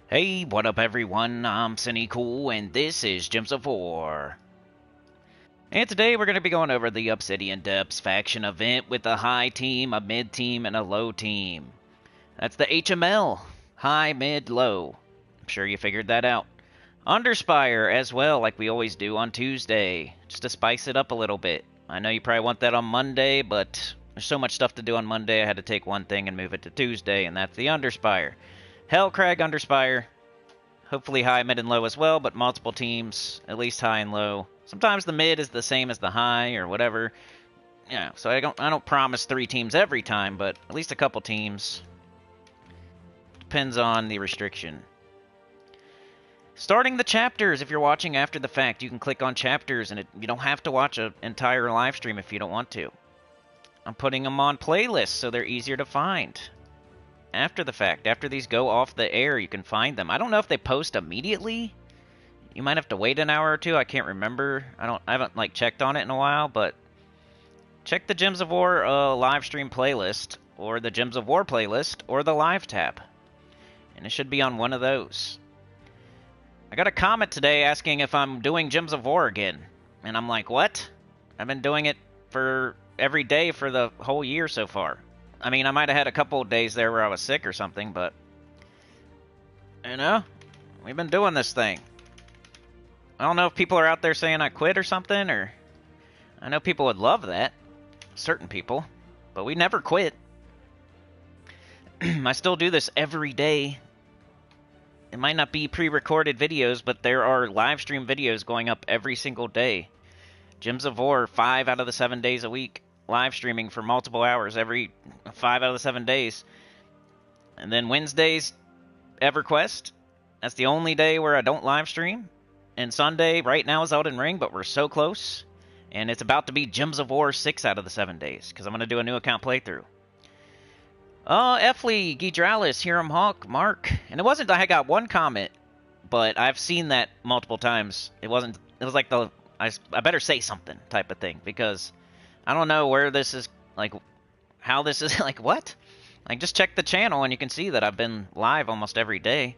Hey, what up everyone? I'm Sinnycool and this is Gems of War. And today we're going to be going over the Obsidian Depths faction event with a high team, a mid team, and a low team. That's the HML. High, mid, low. I'm sure you figured that out. Underspire as well, like we always do on Tuesday, just to spice it up a little bit. I know you probably want that on Monday, but there's so much stuff to do on Monday, I had to take one thing and move it to Tuesday, and that's the Underspire. Hellcrag Underspire. Hopefully high, mid, and low as well, but multiple teams, at least high and low. Sometimes the mid is the same as the high or whatever. Yeah, so I don't promise 3 teams every time, but at least a couple teams. Depends on the restriction. Starting the chapters, if you're watching after the fact, you can click on chapters, and you don't have to watch an entire live stream if you don't want to. I'm putting them on playlists so they're easier to find. After the fact, after these go off the air, you can find them. I don't know if they post immediately. You might have to wait an hour or two. I can't remember. I haven't like checked on it in a while, but check the Gems of War live stream playlist, or the Gems of War playlist, or the live tab, and it should be on one of those. I got a comment today asking if I'm doing Gems of War again, and I'm like, what? I've been doing it for every day for the whole year so far. I mean, I might have had a couple of days there where I was sick or something, but, you know, we've been doing this thing. I don't know if people are out there saying I quit or something, or I know people would love that, certain people, but we never quit. I still do this every day. It might not be pre-recorded videos, but there are live stream videos going up every single day. Gems of War, 5 out of the 7 days a week. Live streaming for multiple hours every 5 out of the 7 days. And then Wednesdays, EverQuest. That's the only day where I don't live stream. And Sunday, right now, is Elden Ring, but we're so close. And it's about to be Gems of War 6 out of the 7 days, because I'm going to do a new account playthrough. Efley, Gidralis, Hiram Hawk, Mark. And it wasn't I got one comment, but I've seen that multiple times. It was like the, I better say something type of thing, because I don't know where this is, like, how this is, like, what? Like, just check the channel and you can see that I've been live almost every day.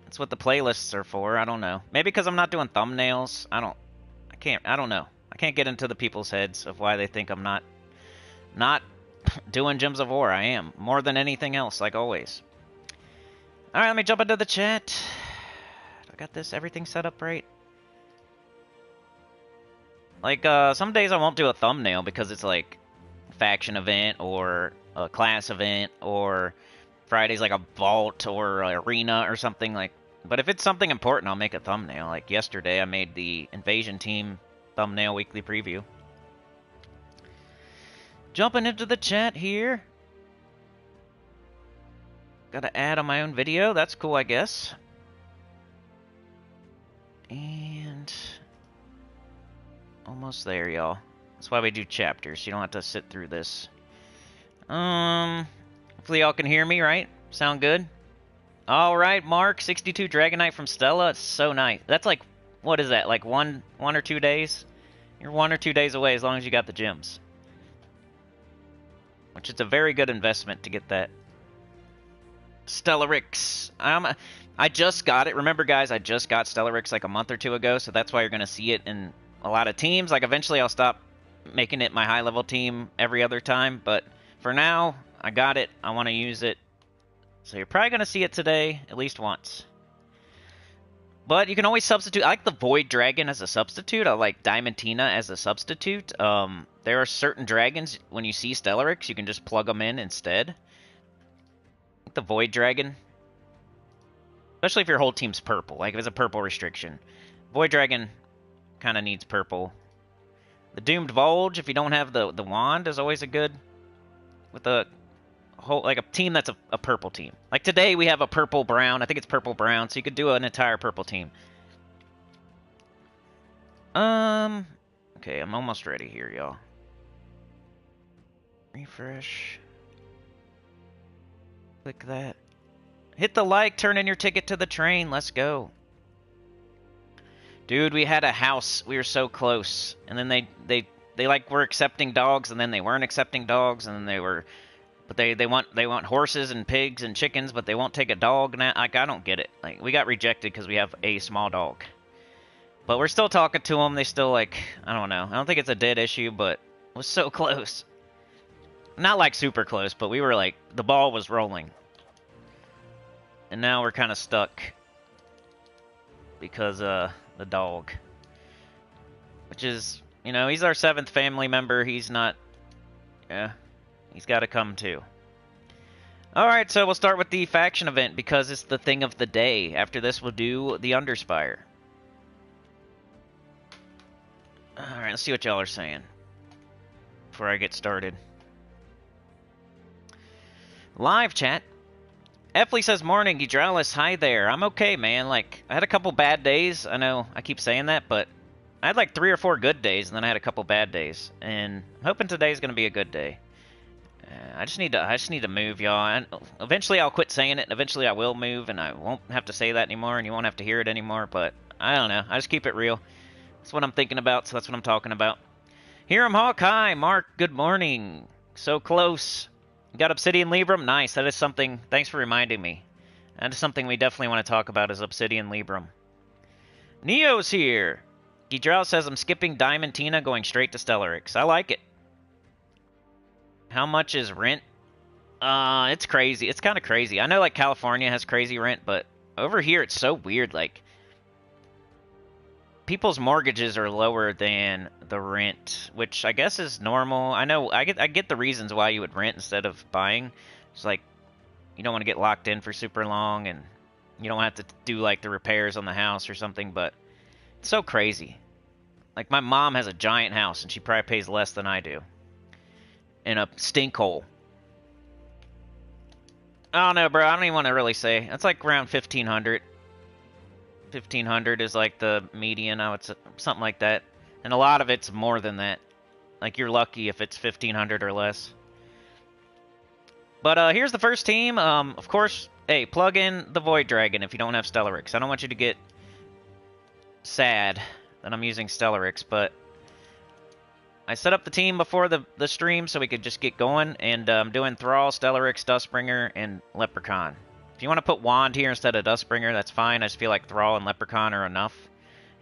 That's what the playlists are for, I don't know. Maybe because I'm not doing thumbnails, I don't know. I can't get into the people's heads of why they think I'm not doing Gems of War. I am, more than anything else, like always. Alright, let me jump into the chat. I got everything set up right. Like, some days I won't do a thumbnail because it's like a faction event or a class event, or Friday's like a vault or an arena or something like. But if it's something important, I'll make a thumbnail. Like yesterday, I made the Invasion Team thumbnail weekly preview. Jumping into the chat here. Got to add on my own video. That's cool, I guess. And almost there, y'all. That's why we do chapters. You don't have to sit through this. Hopefully y'all can hear me, right? Sound good? Alright, Mark, 62 Dragonite from Stella. It's so nice. That's like, what is that? Like one or 2 days? You're 1 or 2 days away as long as you got the gems. Which is a very good investment to get that. Stellarix. I just got it. Remember, guys, I just got Stellarix like a month or 2 ago, so that's why you're going to see it in a lot of teams. Like, eventually I'll stop making it my high-level team every other time, but for now, I got it. I want to use it. So you're probably going to see it today, at least once. But you can always substitute. I like the Void Dragon as a substitute. I like Diamantina as a substitute. There are certain dragons, when you see Stellarix, you can just plug them in instead. Like the Void Dragon. Especially if your whole team's purple. Like if it's a purple restriction. Void Dragon kind of needs purple. The Doomed Volge, if you don't have the wand, is always a good, with a whole, like a team that's a purple team. Like today we have a purple brown. I think it's purple brown, so you could do an entire purple team. Okay, I'm almost ready here, y'all. Refresh. Click that. Hit the like, turn in your ticket to the train. Let's go. Dude, we had a house. We were so close. And then they like were accepting dogs, and then they weren't accepting dogs, and then they were But they want horses and pigs and chickens, but they won't take a dog now. Like, I don't get it. Like, we got rejected because we have a small dog. But we're still talking to them. They still, like, I don't know. I don't think it's a dead issue, but it was so close. Not like super close, but we were like, the ball was rolling. And now we're kind of stuck because the dog, which is, you know, he's our 7th family member. He's not, yeah, he's got to come too. All right, so we'll start with the faction event because it's the thing of the day. After this, we'll do the Underspire. All right, let's see what y'all are saying before I get started. Live chat. Efley says, morning, Gidralis. Hi there. I'm okay, man. Like, I had a couple bad days. I know I keep saying that, but I had like 3 or 4 good days, and then I had a couple bad days. And I'm hoping today's going to be a good day. I just need to move, y'all. And eventually I'll quit saying it, and eventually I will move, and I won't have to say that anymore, and you won't have to hear it anymore. But I don't know. I just keep it real. That's what I'm thinking about, so that's what I'm talking about. Hiram Hawk, hi. Mark, good morning. So close. Got Obsidian Libram? Nice. That is something. Thanks for reminding me. That is something we definitely want to talk about is Obsidian Libram. Neo's here. Gidrow says I'm skipping Diamantina going straight to Stellarix. I like it. How much is rent? It's crazy. It's kind of crazy. I know like California has crazy rent, but over here it's so weird. Like, people's mortgages are lower than the rent, which I guess is normal. I know I get the reasons why you would rent instead of buying. It's like you don't want to get locked in for super long, and you don't have to do like the repairs on the house or something. But it's so crazy. Like, my mom has a giant house, and she probably pays less than I do in a stink hole. I don't know, bro. I don't even want to really say. That's like around 1,500. 1,500 is like the median, I would say, something like that. And a lot of it's more than that. Like, you're lucky if it's 1,500 or less. But here's the first team. Of course, hey, plug in the Void Dragon if you don't have Stellarix. I don't want you to get sad that I'm using Stellarix, but I set up the team before the stream so we could just get going, and I'm doing Thrall, Stellarix, Dustbringer, and Leprechaun. If you want to put Wand here instead of Dustbringer, that's fine. I just feel like Thrall and Leprechaun are enough.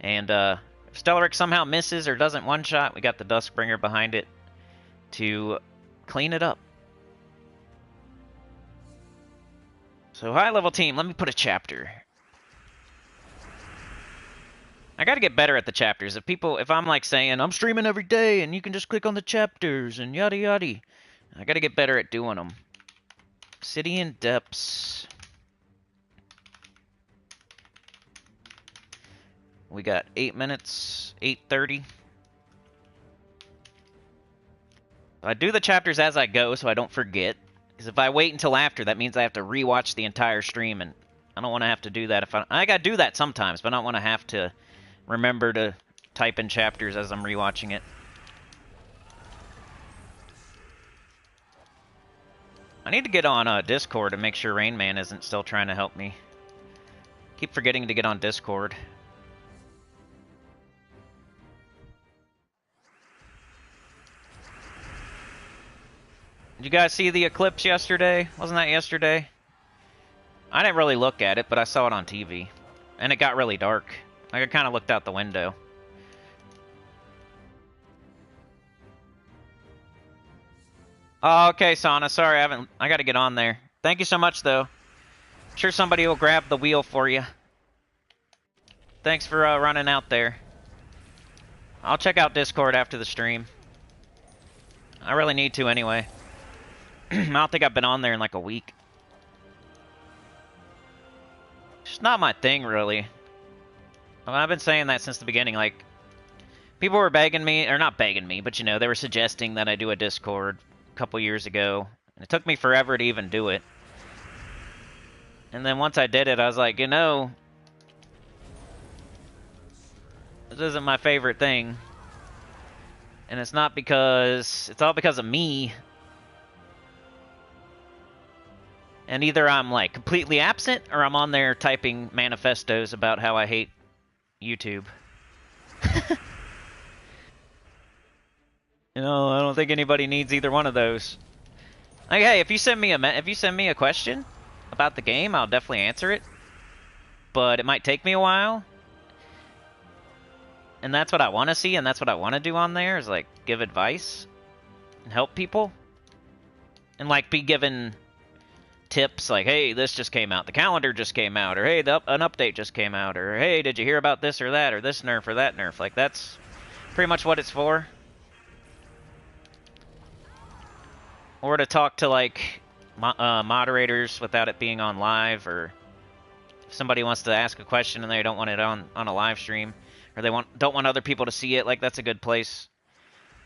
And if Stellarix somehow misses or doesn't one-shot, we got the Dustbringer behind it to clean it up. So, high-level team, let me put a chapter. I gotta get better at the chapters. If I'm like saying, I'm streaming every day and you can just click on the chapters and yada yada, I gotta get better at doing them. Obsidian Depths. We got 8 minutes, 8:30. I do the chapters as I go so I don't forget. Because if I wait until after, that means I have to rewatch the entire stream, and I don't want to have to do that. I gotta do that sometimes, but I don't want to have to remember to type in chapters as I'm rewatching it. I need to get on Discord and make sure Rain Man isn't still trying to help me. Keep forgetting to get on Discord. Did you guys see the eclipse yesterday? Wasn't that yesterday? I didn't really look at it, but I saw it on TV. And it got really dark. Like, I kind of looked out the window. Oh, okay, Sana. Sorry, I gotta get on there. Thank you so much, though. I'm sure somebody will grab the wheel for you. Thanks for running out there. I'll check out Discord after the stream. I really need to anyway. I don't think I've been on there in like a week. It's just not my thing, really. I mean, I've been saying that since the beginning. Like, people were begging me, or not begging me, but you know, they were suggesting that I do a Discord a couple years ago. And it took me forever to even do it. And then once I did it, I was like, you know, this isn't my favorite thing. And it's not because, it's all because of me. And either I'm like completely absent or I'm on there typing manifestos about how I hate YouTube. You know, I don't think anybody needs either one of those. Like, hey, if you send me a question about the game, I'll definitely answer it. But it might take me a while. And that's what I want to see, and that's what I want to do on there, is, like, give advice and help people. And, like, be given tips, like, hey, this just came out, the calendar just came out, or hey, an update just came out, or hey, did you hear about this or that, or this nerf or that nerf. Like, that's pretty much what it's for. Or to talk to, like, moderators without it being on live, or if somebody wants to ask a question and they don't want it on a live stream, or they don't want other people to see it, like, that's a good place.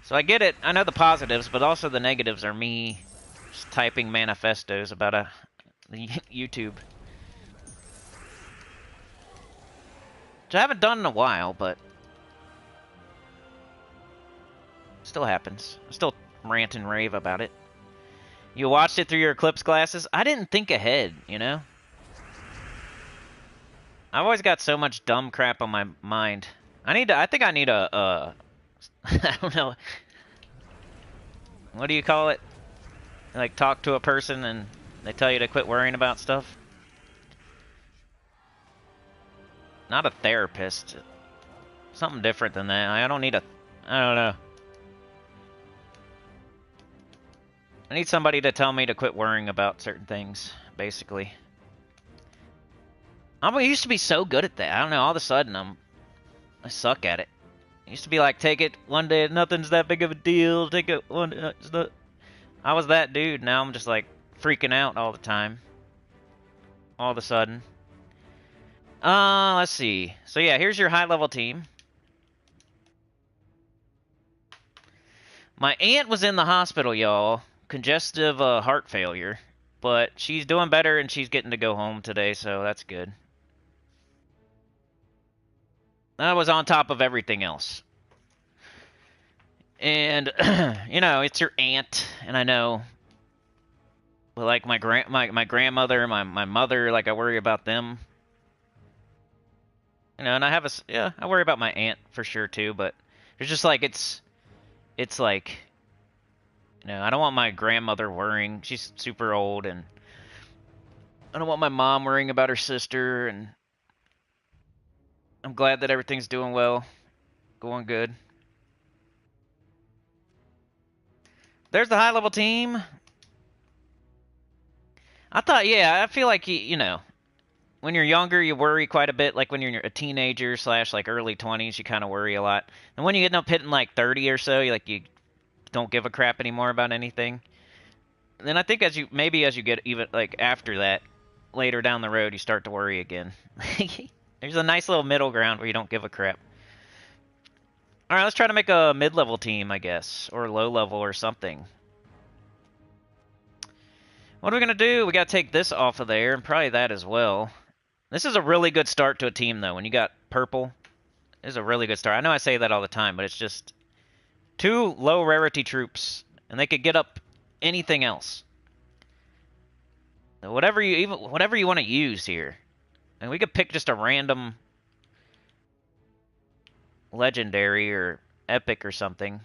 So I get it. I know the positives, but also the negatives are me just typing manifestos about YouTube. Which I haven't done in a while, but still happens. I still rant and rave about it. You watched it through your Eclipse glasses? I didn't think ahead, you know? I've always got so much dumb crap on my mind. I think I need a I don't know. What do you call it? Like, talk to a person and they tell you to quit worrying about stuff? Not a therapist. Something different than that. I don't need a... I don't know. I need somebody to tell me to quit worrying about certain things, basically. I used to be so good at that. I don't know, all of a sudden I suck at it. I used to be like, take it one day, nothing's that big of a deal. Take it one day, it's not... I was that dude. Now I'm just like freaking out all the time. All of a sudden. Let's see. So yeah, here's your high-level team. My aunt was in the hospital, y'all. Congestive heart failure. But she's doing better and she's getting to go home today, so that's good. That was on top of everything else. And, you know, it's your aunt, and I know, like, my grandmother, my mother, like, I worry about them. You know, and I worry about my aunt for sure, too, but it's just, like, it's like, you know, I don't want my grandmother worrying. She's super old, and I don't want my mom worrying about her sister, and I'm glad that everything's doing well, going good. There's the high-level team. I thought, yeah, I feel like, you know, when you're younger, you worry quite a bit. Like, when you're a teenager / like, early 20s, you kind of worry a lot. And when you end up hitting, like, 30 or so, you don't give a crap anymore about anything. And then I think as you get even, like, after that, later down the road, you start to worry again. There's a nice little middle ground where you don't give a crap. All right, let's try to make a mid-level team, I guess, or low-level or something. What are we going to do? We got to take this off of there, and probably that as well. This is a really good start to a team, though. When you got purple, this is a really good start. I know I say that all the time, but it's just 2 low-rarity troops, and they could get up anything else. Whatever you want to use here. And we could pick just a random legendary or epic or something.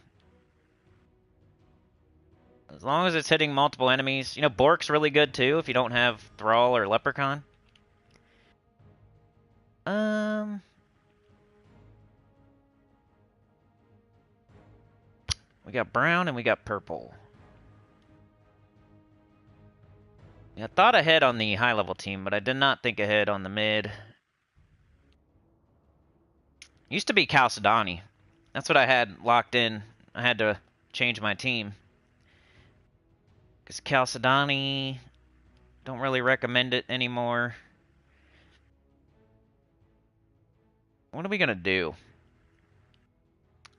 As long as it's hitting multiple enemies. You know, Bork's really good too if you don't have Thrall or Leprechaun. We got brown and we got purple. Yeah, I thought ahead on the high level team, but I did not think ahead on the mid. Used to be Chalcedony. That's what I had locked in. I had to change my team. Because Chalcedony, don't really recommend it anymore. What are we going to do?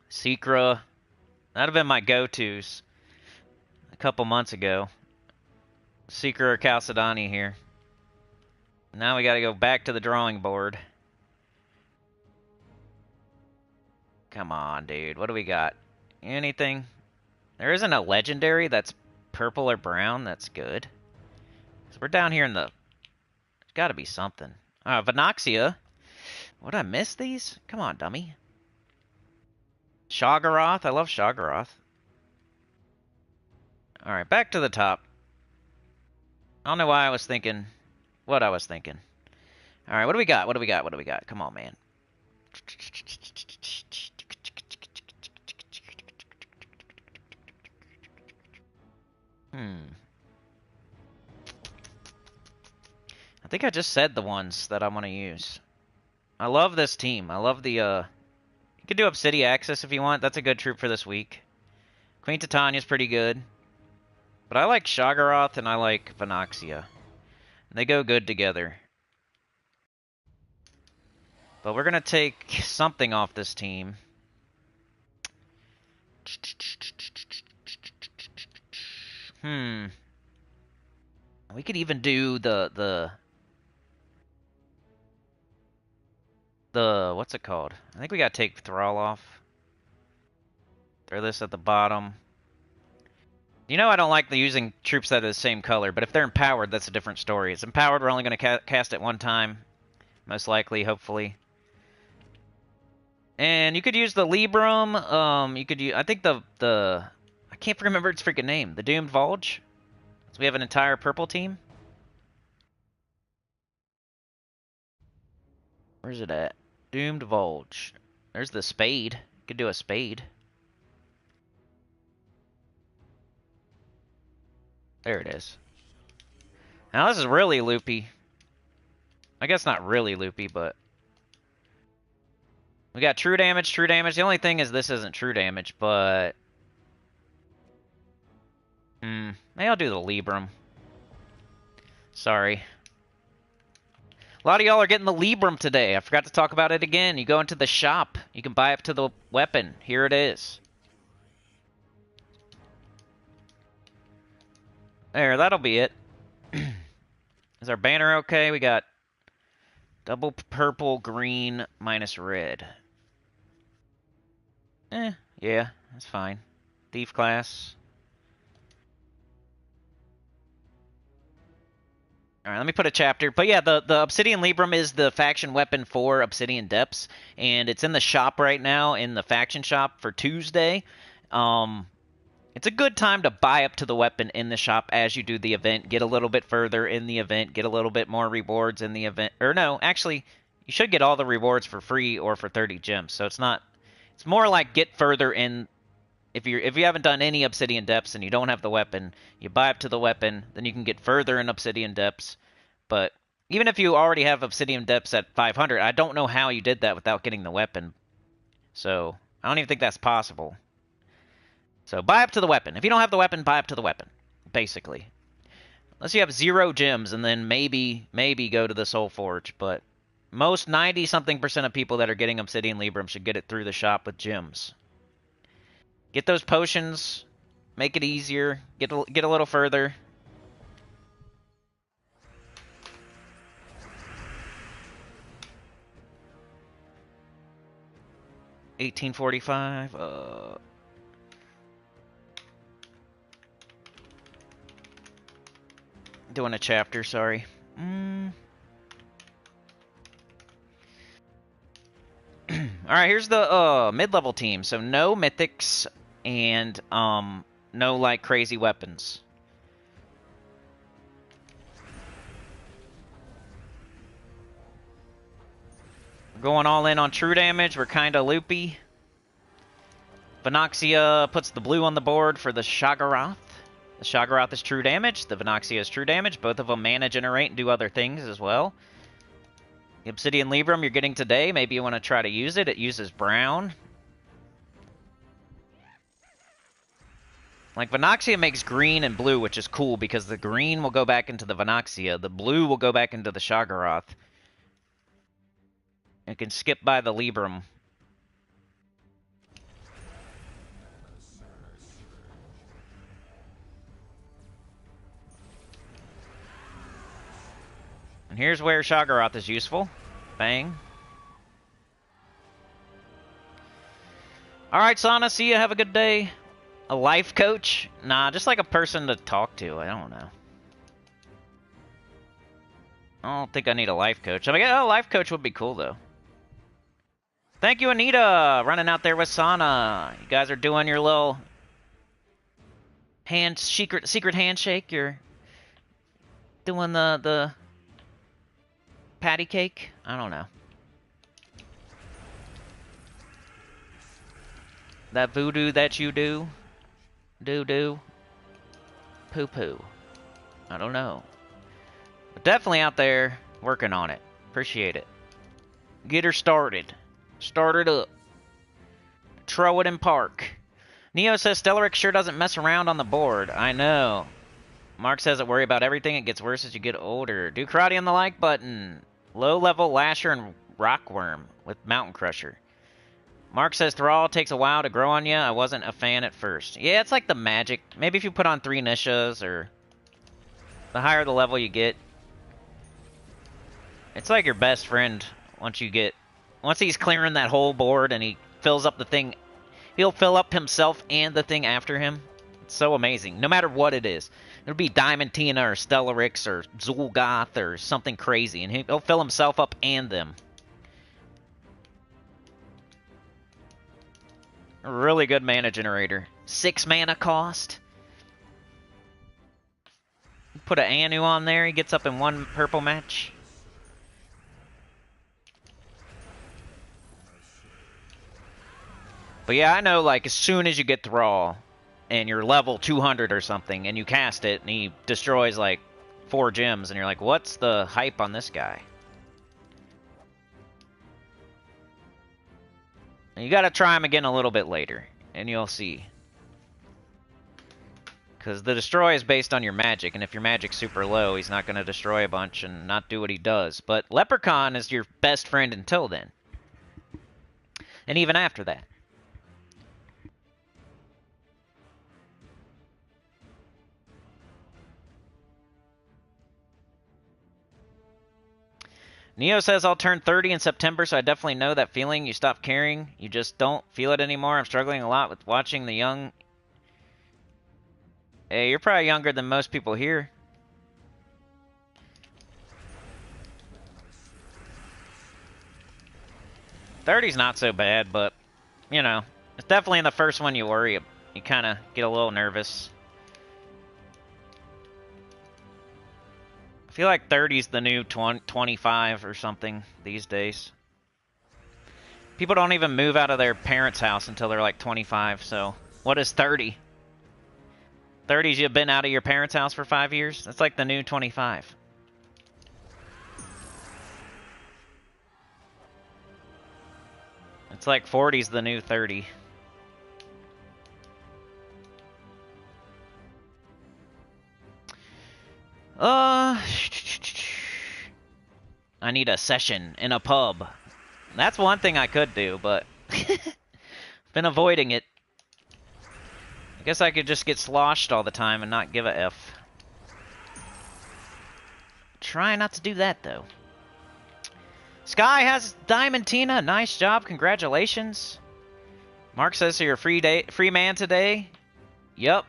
Secra. That would have been my go-tos a couple months ago. Secra or Chalcedony here. Now we got to go back to the drawing board. Come on, dude. What do we got? Anything? There isn't a legendary that's purple or brown. That's good. So we're down here in the... There's got to be something. Venoxia. What, did I miss these? Come on, dummy. Shoggoth. I love Shoggoth. Alright, back to the top. I don't know why I was thinking what I was thinking. All right, what do we got? What do we got? What do we got? Come on, man. I think I just said the ones that I want to use. I love this team. I love the, You could do Obsidian Axis if you want. That's a good troop for this week. Queen Titania's pretty good. But I like Shagaroth and I like Vanaxia. They go good together. But we're going to take something off this team. We could even do the what's it called? I think we gotta take Thrall off. Throw this at the bottom. You know I don't like using troops that are the same color, but if they're empowered, that's a different story. It's empowered, we're only gonna cast it one time. Most likely, hopefully. And you could use the Librum, you could use, I think I can't remember its freaking name. The Doomed Vulge? So we have an entire purple team? Where's it at? Doomed Vulge. There's the Spade. You could do a Spade. There it is. Now this is really loopy. I guess not really loopy, but... We got true damage, true damage. The only thing is this isn't true damage, but... maybe I'll do the Librum. Sorry. A lot of y'all are getting the Librum today. I forgot to talk about it again. You go into the shop. You can buy up to the weapon. Here it is. There, that'll be it. Is our banner okay? We got double purple, green, minus red. Yeah, that's fine. Thief class. Alright, let me put a chapter. But yeah, the Obsidian Librum is the faction weapon for Obsidian Depths, and it's in the shop right now, in the faction shop for Tuesday. It's a good time to buy up to the weapon in the shop as you do the event. Get a little bit further in the event. Get a little bit more rewards in the event. Or no, actually, you should get all the rewards for free or for 30 gems. So it's not... It's more like get further in... If you haven't done any Obsidian Depths and you don't have the weapon, you buy up to the weapon, then you can get further in Obsidian Depths. But even if you already have Obsidian Depths at 500, I don't know how you did that without getting the weapon. So, I don't even think that's possible. So, buy up to the weapon. If you don't have the weapon, buy up to the weapon, basically. Unless you have 0 gems, and then maybe go to the Soul Forge. But most 90-something% of people that are getting Obsidian Librum should get it through the shop with gems. Get those potions. Make it easier. Get a little further. $18.45. Doing a chapter, sorry. Alright, here's the mid-level team. So no mythics and no like crazy weapons. We're going all in on true damage. We're kind of loopy. Vanaxia puts the blue on the board for the Shagaroth. The Shagaroth is true damage. The Vanaxia is true damage. Both of them mana generate and do other things as well. The Obsidian Librum you're getting today, maybe you want to try to use it. It uses brown. Like, Vanaxia makes green and blue, which is cool, because the green will go back into the Vanaxia. The blue will go back into the Shagaroth. You can skip by the Librum. And here's where Shagaroth is useful. Bang. Alright, Sana, see ya. Have a good day. A life coach? Nah, just like a person to talk to. I don't know. I don't think I need a life coach. I mean, a life coach would be cool, though. Thank you, Anita, running out there with Sana. You guys are doing your little secret handshake. You're Doing the patty cake? I don't know. That voodoo that you do? Do. Poo-poo. I don't know. But definitely out there working on it. Appreciate it. Get her started. Start it up. Throw it in park. Neo says Stellaric sure doesn't mess around on the board. I know. Mark says worry about everything. It gets worse as you get older. Do karate on the like button. Low level Lasher and Rockworm with Mountain Crusher. Mark says Thrall takes a while to grow on you. I wasn't a fan at first. Yeah, it's like the magic. Maybe if you put on 3 Nishas, or the higher the level you get. It's like your best friend once he's clearing that whole board and he fills up the thing. He'll fill up himself and the thing after him. It's so amazing. No matter what it is. It'll be Diamantina or Stellarix or Zul'Goth or something crazy. And he'll fill himself up and them. A really good mana generator. 6 mana cost. Put an Anu on there. He gets up in 1 purple match. But yeah, I know, like, as soon as you get Thrall, and you're level 200 or something, and you cast it, and he destroys, like, 4 gems, and you're like, what's the hype on this guy? And you gotta try him again a little bit later, and you'll see. Because the destroy is based on your magic, and if your magic's super low, he's not gonna destroy a bunch and not do what he does. But Leprechaun is your best friend until then. And even after that. Neo says, I'll turn 30 in September, so I definitely know that feeling. You stop caring. You just don't feel it anymore. I'm struggling a lot with watching the young. Hey, you're probably younger than most people here. '30's not so bad, but, you know, it's definitely in the first one you worry. You kind of get a little nervous. I feel like 30's the new 25 or something these days. People don't even move out of their parents' house until they're like 25, so what is 30? 30's you've been out of your parents' house for 5 years? That's like the new 25. It's like 40's the new 30. I need a session in a pub. That's one thing I could do, but been avoiding it. I guess I could just get sloshed all the time and not give a F. Try not to do that, though. Sky has Diamantina. Nice job. Congratulations. Mark says so you're a free man today. Yep.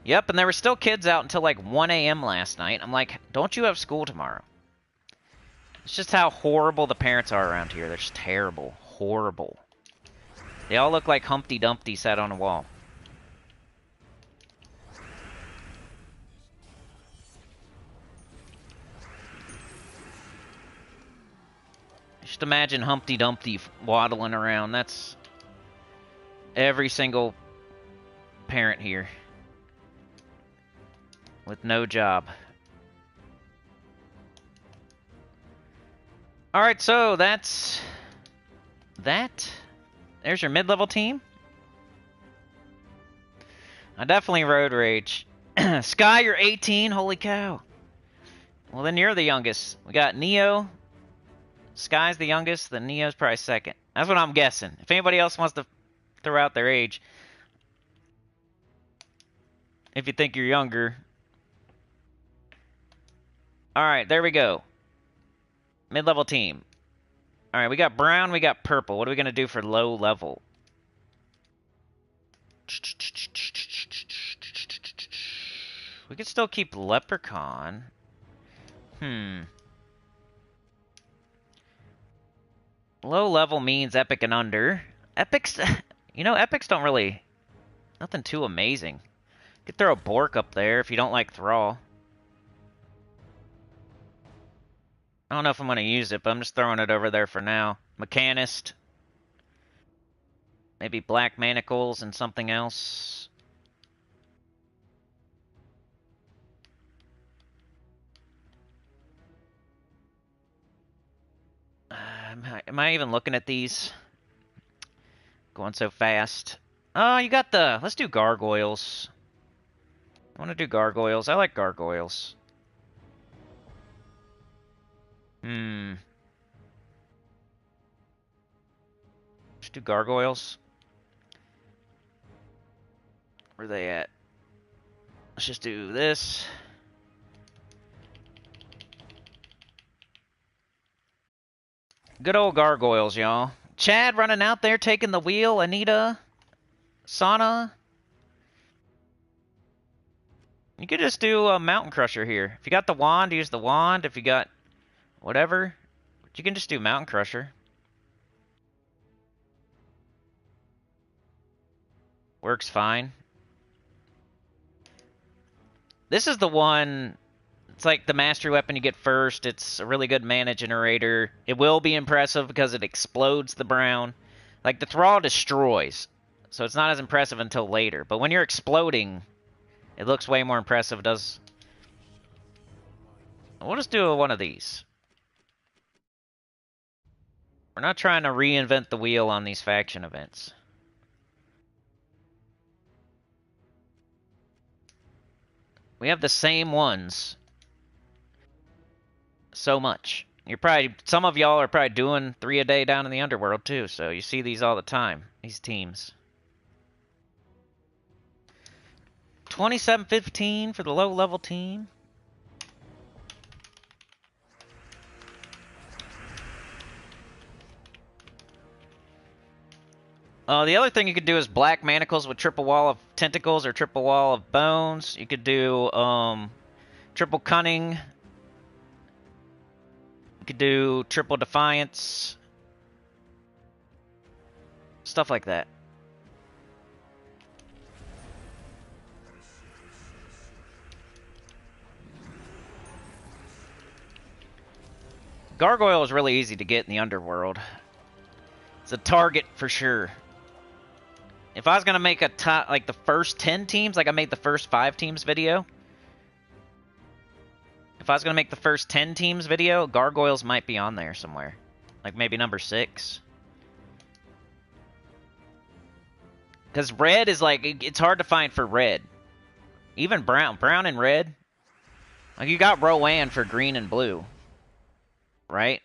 Yep, and there were still kids out until like 1 a.m. last night. I'm like, don't you have school tomorrow? It's just how horrible the parents are around here. They're just terrible. Horrible. They all look like Humpty Dumpty sat on a wall. Just imagine Humpty Dumpty waddling around. That's every single parent here. With no job. Alright, so that's that. There's your mid-level team. I definitely road rage. Sky, you're 18. Holy cow. Well, then you're the youngest. We got Neo. Sky's the youngest, then Neo's probably second. That's what I'm guessing. If anybody else wants to throw out their age, if you think you're younger. Alright, there we go. Mid-level team. Alright, we got brown, we got purple. What are we going to do for low level? We could still keep Leprechaun. Low level means epic and under. Epics, you know, epics don't really... Nothing too amazing. Could throw a Bork up there if you don't like Thrall. I don't know if I'm going to use it, but I'm just throwing it over there for now. Mechanist. Maybe Black Manacles and something else. Am I even looking at these? Going so fast. Oh, you got the... Let's do Gargoyles. I want to do Gargoyles. I like Gargoyles. Let's do Gargoyles. Where are they at? Let's just do this. Good old Gargoyles, y'all. Chad running out there taking the wheel. Anita. Sana. You could just do a Mountain Crusher here. If you got the wand, use the wand. If you got whatever, you can just do Mountain Crusher. Works fine. This is the one... It's like the mastery weapon you get first. It's a really good mana generator. It will be impressive because it explodes the brown. Like, the Thrall destroys. So it's not as impressive until later. But when you're exploding, it looks way more impressive. We'll just do one of these. We're not trying to reinvent the wheel on these faction events. We have the same ones. So much. Some of y'all are probably doing 3 a day down in the underworld too, so you see these all the time, these teams. 27-15 for the low level team. The other thing you could do is Black Manacles with triple wall of tentacles or triple wall of bones. You could do triple cunning. You could do triple defiance. Stuff like that. Gargoyle is really easy to get in the underworld. It's a target for sure. If I was gonna make a top, like the first 10 teams, like I made the first 5 teams video. If I was gonna make the first 10 teams video, Gargoyles might be on there somewhere. Like maybe number 6. Because red is like, it's hard to find for red. Even brown. Brown and red. Like you got Rowan for green and blue. Right?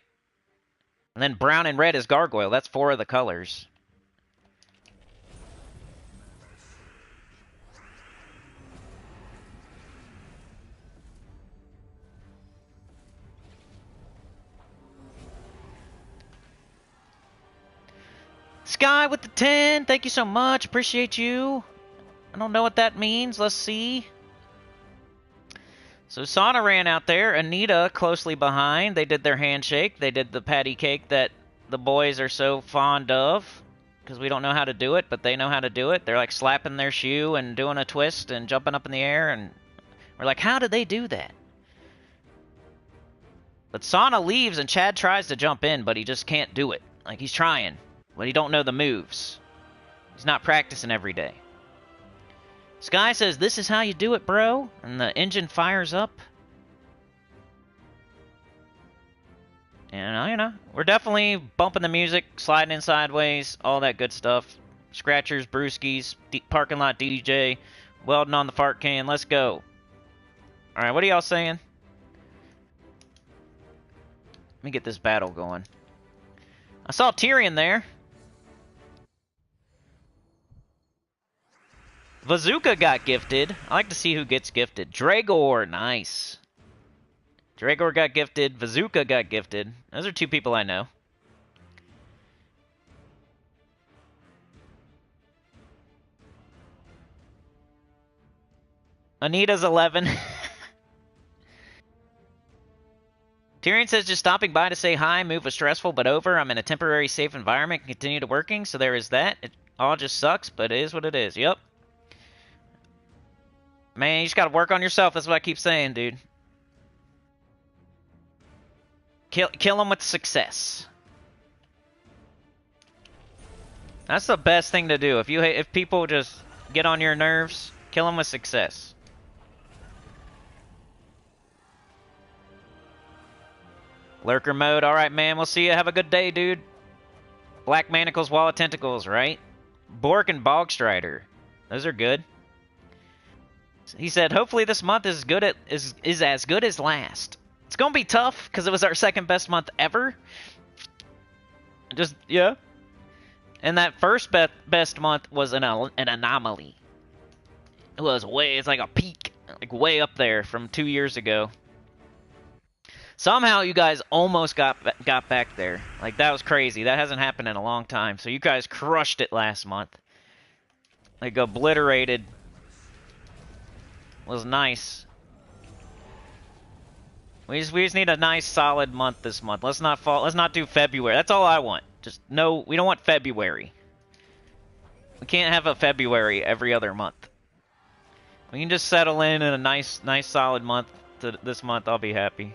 And then brown and red is Gargoyle. That's 4 of the colors. Sky with the 10. Thank you so much. Appreciate you. I don't know what that means. Let's see. So Sana ran out there. Anita closely behind. They did their handshake. They did the patty cake that the boys are so fond of. Because we don't know how to do it, but they know how to do it. They're like slapping their shoe and doing a twist and jumping up in the air. And we're like, how did they do that? But Sana leaves and Chad tries to jump in, but he just can't do it. Like he's trying, but he don't know the moves. He's not practicing every day. Sky says, this is how you do it, bro. And the engine fires up. And, you know, we're definitely bumping the music, sliding in sideways, all that good stuff. Scratchers, brewskis, parking lot DJ, welding on the fart can. Let's go. All right, what are y'all saying? Let me get this battle going. I saw Tyrion there. Bazooka got gifted. I like to see who gets gifted. Dragor, nice. Dragor got gifted. Bazooka got gifted. Those are 2 people I know. Anita's 11. Tyrion says, just stopping by to say hi. Move was stressful, but over. I'm in a temporary safe environment. Continue to working, so there is that. It all just sucks, but it is what it is. Yep. Man, you just gotta work on yourself. That's what I keep saying, dude. Kill them with success. That's the best thing to do. If people just get on your nerves, kill them with success. Lurker mode. All right, man. We'll see you. Have a good day, dude. Black Manacles, Wall of Tentacles, right? Bork and Bogstrider. Those are good. He said, hopefully this month is as good as last. It's gonna be tough because it was our second best month ever. Just yeah. And that first best month was an anomaly. It's like a peak, like way up there from 2 years ago. Somehow you guys almost got back there. Like, that was crazy. That hasn't happened in a long time. So you guys crushed it last month. Like, obliterated. Was nice. We just need a nice solid month this month. Let's not do February. That's all I want. Just no, we don't want February. We can't have a February every other month. We can just settle in a nice solid month this month. I'll be happy.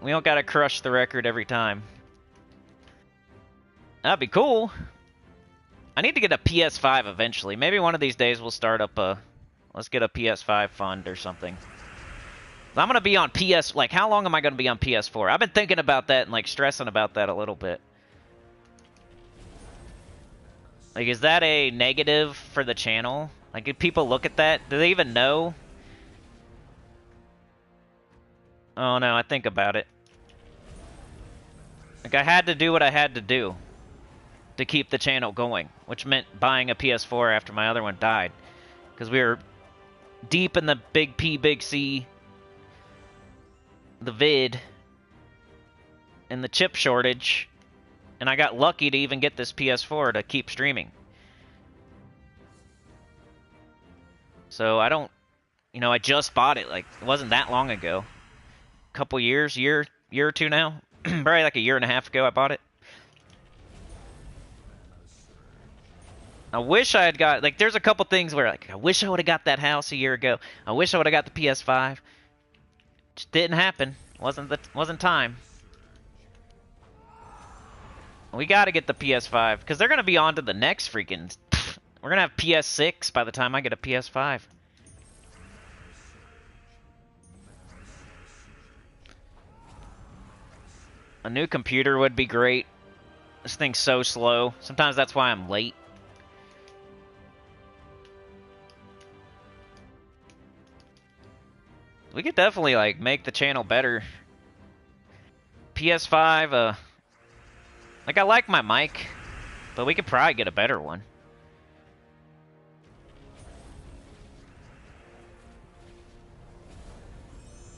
We don't gotta crush the record every time. That'd be cool. I need to get a PS5 eventually. Maybe one of these days we'll start up let's get a PS5 fund or something. I'm gonna be on like, how long am I gonna be on PS4? I've been thinking about that and, like, stressing about that a little bit. Like, is that a negative for the channel? Like, do people look at that? Do they even know? Oh no, I think about it. Like, I had to do what I had to do to keep the channel going, which meant buying a PS4 after my other one died. Because we were deep in the big P, big C, the vid, and the chip shortage, and I got lucky to even get this PS4 to keep streaming. So I don't, I just bought it, like, it wasn't that long ago. Couple years, year or two now. Probably like a year and a half ago I bought it. I wish I had got, like, there's a couple things where, like, I wish I would have got that house a year ago. I wish I would have got the PS5. Just didn't happen. Wasn't time. We gotta get the PS5, because they're gonna be on to the next freaking... We're gonna have PS6 by the time I get a PS5. A new computer would be great. This thing's so slow. Sometimes that's why I'm late. We could definitely, like, make the channel better. PS5, like, I like my mic, but we could probably get a better one.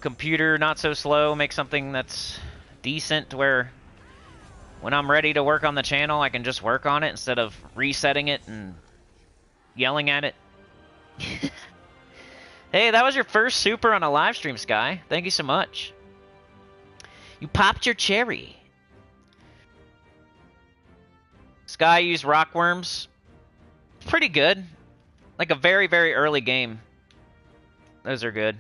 Computer, not so slow. Make something that's decent where when I'm ready to work on the channel, I can just work on it instead of resetting it and yelling at it. Hey, that was your first super on a live stream, Sky. Thank you so much. You popped your cherry. Sky used rockworms. Pretty good. Like a very, very early game. Those are good.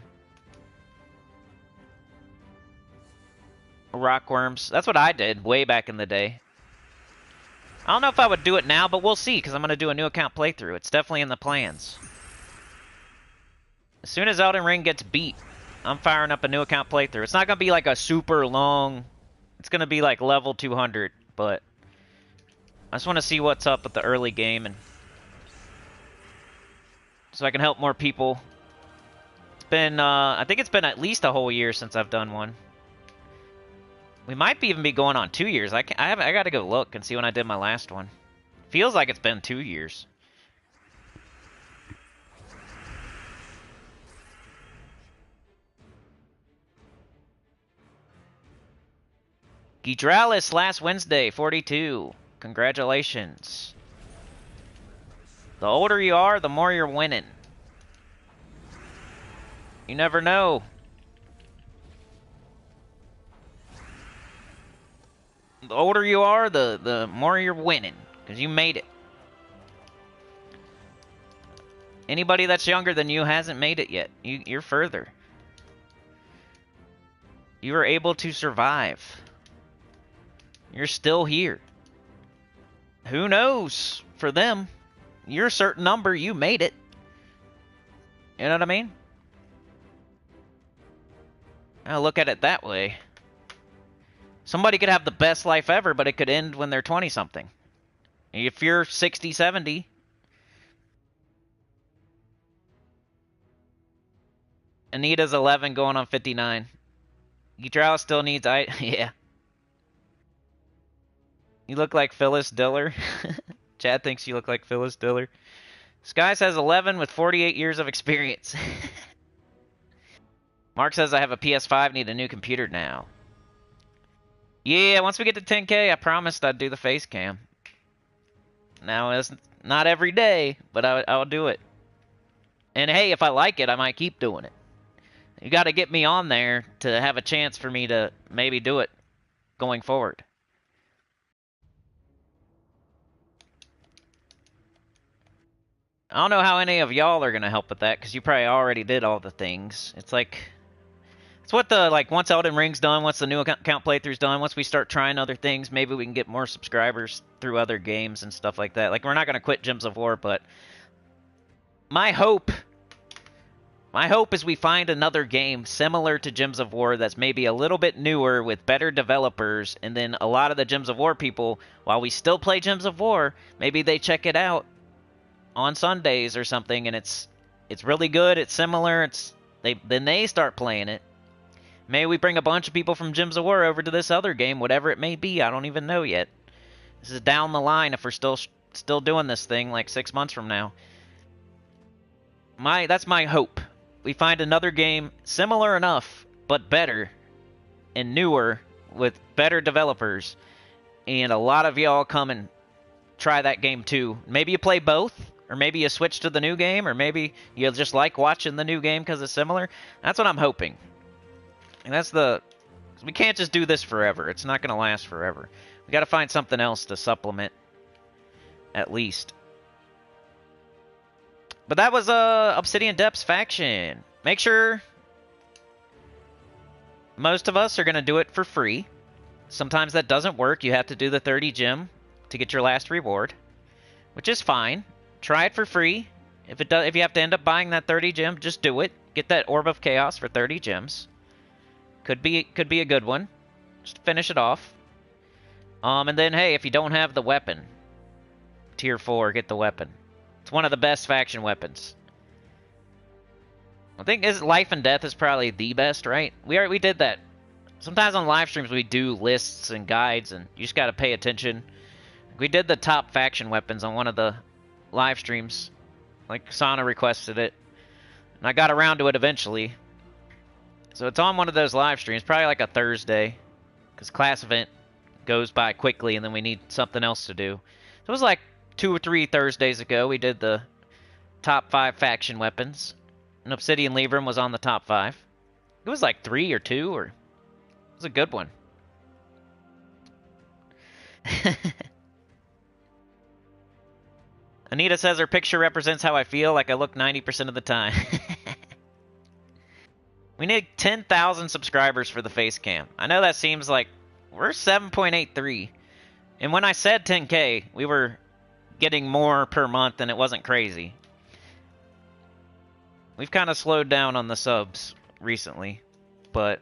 Rockworms. That's what I did way back in the day. I don't know if I would do it now, but we'll see, because I'm going to do a new account playthrough. It's definitely in the plans. As soon as Elden Ring gets beat, I'm firing up a new account playthrough. It's not going to be like a super long... It's going to be like level 200, but... I just want to see what's up with the early game, and... so I can help more people. It's been, I think it's been at least a whole year since I've done one. We might even be going on 2 years. I got to go look and see when I did my last one. Feels like it's been 2 years. Gidralis last Wednesday, 42. Congratulations. The older you are, the more you're winning. You never know. The older you are, the more you're winning, because you made it. Anybody that's younger than you hasn't made it yet. You're further. You were able to survive. You're still here. Who knows? For them, you're a certain number, you made it. You know what I mean? I'll look at it that way. Somebody could have the best life ever, but it could end when they're 20-something. If you're 60, 70... Anita's 11 going on 59. Eudralis still needs... yeah. You look like Phyllis Diller. Chad thinks you look like Phyllis Diller. Sky says 11 with 48 years of experience. Mark says I have a PS5, need a new computer now. Yeah, once we get to 10K, I promised I'd do the face cam. Now, it's not every day, but I'll do it. And hey, if I like it, I might keep doing it. You got to get me on there to have a chance for me to maybe do it going forward. I don't know how any of y'all are going to help with that, because you probably already did all the things. It's like... It's what the, like, once Elden Ring's done, once the new account playthrough's done, once we start trying other things, maybe we can get more subscribers through other games and stuff like that. Like, we're not going to quit Gems of War, but... My hope is we find another game similar to Gems of War that's maybe a little bit newer with better developers, and then a lot of the Gems of War people, while we still play Gems of War, maybe they check it out on Sundays or something, and it's really good, it's similar, then they start playing it. Maybe we bring a bunch of people from Gems of War over to this other game, whatever it may be, I don't even know yet. This is down the line if we're still doing this thing like 6 months from now. That's my hope. We find another game similar enough, but better and newer with better developers, and a lot of y'all come and try that game too. Maybe you play both, or maybe you switch to the new game, or maybe you just like watching the new game because it's similar. That's what I'm hoping. And that's we can't just do this forever. It's not going to last forever. We got to find something else to supplement, at least. But that was Obsidian Depths faction. Make sure most of us are going to do it for free. Sometimes that doesn't work. You have to do the 30 gem to get your last reward, which is fine. Try it for free. If you have to end up buying that 30 gem, just do it. Get that Orb of Chaos for 30 gems. Could be a good one. Just finish it off. And then, hey, if you don't have the weapon, Tier 4, get the weapon. It's one of the best faction weapons. I think Life and Death is probably the best, right? We did that. Sometimes on live streams we do lists and guides, and you just got to pay attention. We did the top faction weapons on one of the live streams. Like, Sana requested it. And I got around to it eventually. So it's on one of those live streams, probably like a Thursday, because class event goes by quickly and then we need something else to do. So it was like 2 or 3 Thursdays ago we did the top 5 faction weapons. And Obsidian Libram was on the top 5. It was like 3 or 2, or... It was a good one. Anita says her picture represents how I feel, like I look 90% of the time. We need 10,000 subscribers for the face cam. I know that seems like we're 7.83. And when I said 10K, we were getting more per month and it wasn't crazy. We've kind of slowed down on the subs recently, but...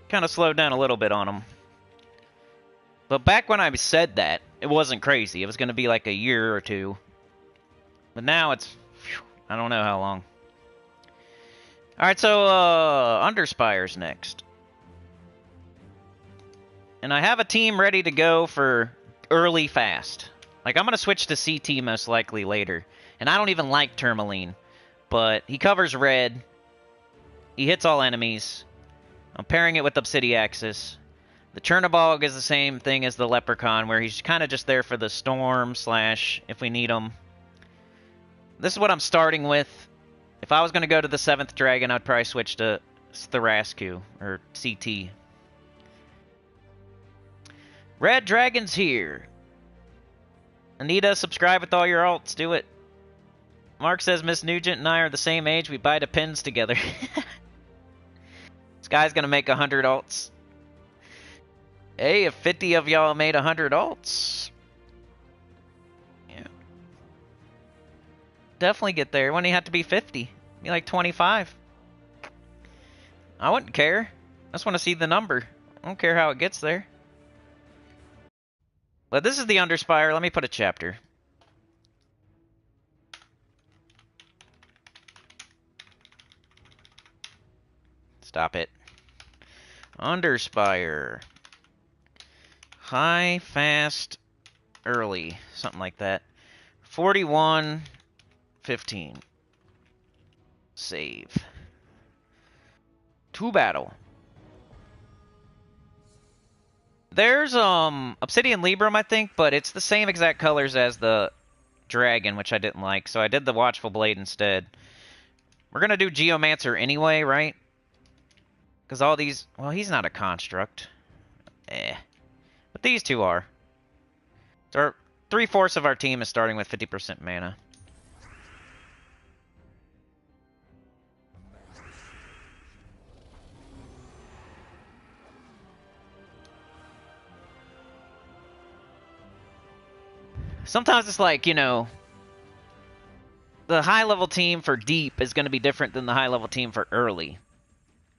kind of slowed down a little bit on them. But back when I said that, it wasn't crazy. It was going to be like a year or 2. But now it's... I don't know how long. Alright, so Underspire's next. And I have a team ready to go for early fast. Like, I'm going to switch to CT most likely later. And I don't even like Tourmaline. But he covers red. He hits all enemies. I'm pairing it with Obsidiaxis. The Chernobog is the same thing as the Leprechaun, where he's kind of just there for the storm / if we need him. This is what I'm starting with. If I was going to go to the 7th dragon, I'd probably switch to Thrasku, or CT. Red Dragon's here. Anita, subscribe with all your alts. Do it. Mark says Miss Nugent and I are the same age. We buy the pins together. This guy's going to make 100 alts. Hey, if 50 of y'all made 100 alts. Yeah. Definitely get there. When do you have to be 50? Be like 25. I wouldn't care. I just want to see the number. I don't care how it gets there. But this is the Underspire. Let me put a chapter. Stop it. Underspire. High, fast, early. Something like that. 41-15. Save. 2 battle. There's Obsidian Libram, I think, but it's the same exact colors as the dragon, which I didn't like, so I did the Watchful Blade instead. We're gonna do Geomancer anyway, right? Because all these... Well, he's not a construct. But these two are. So 3/4 of our team is starting with 50% mana. Sometimes it's like, you know, the high-level team for deep is going to be different than the high-level team for early.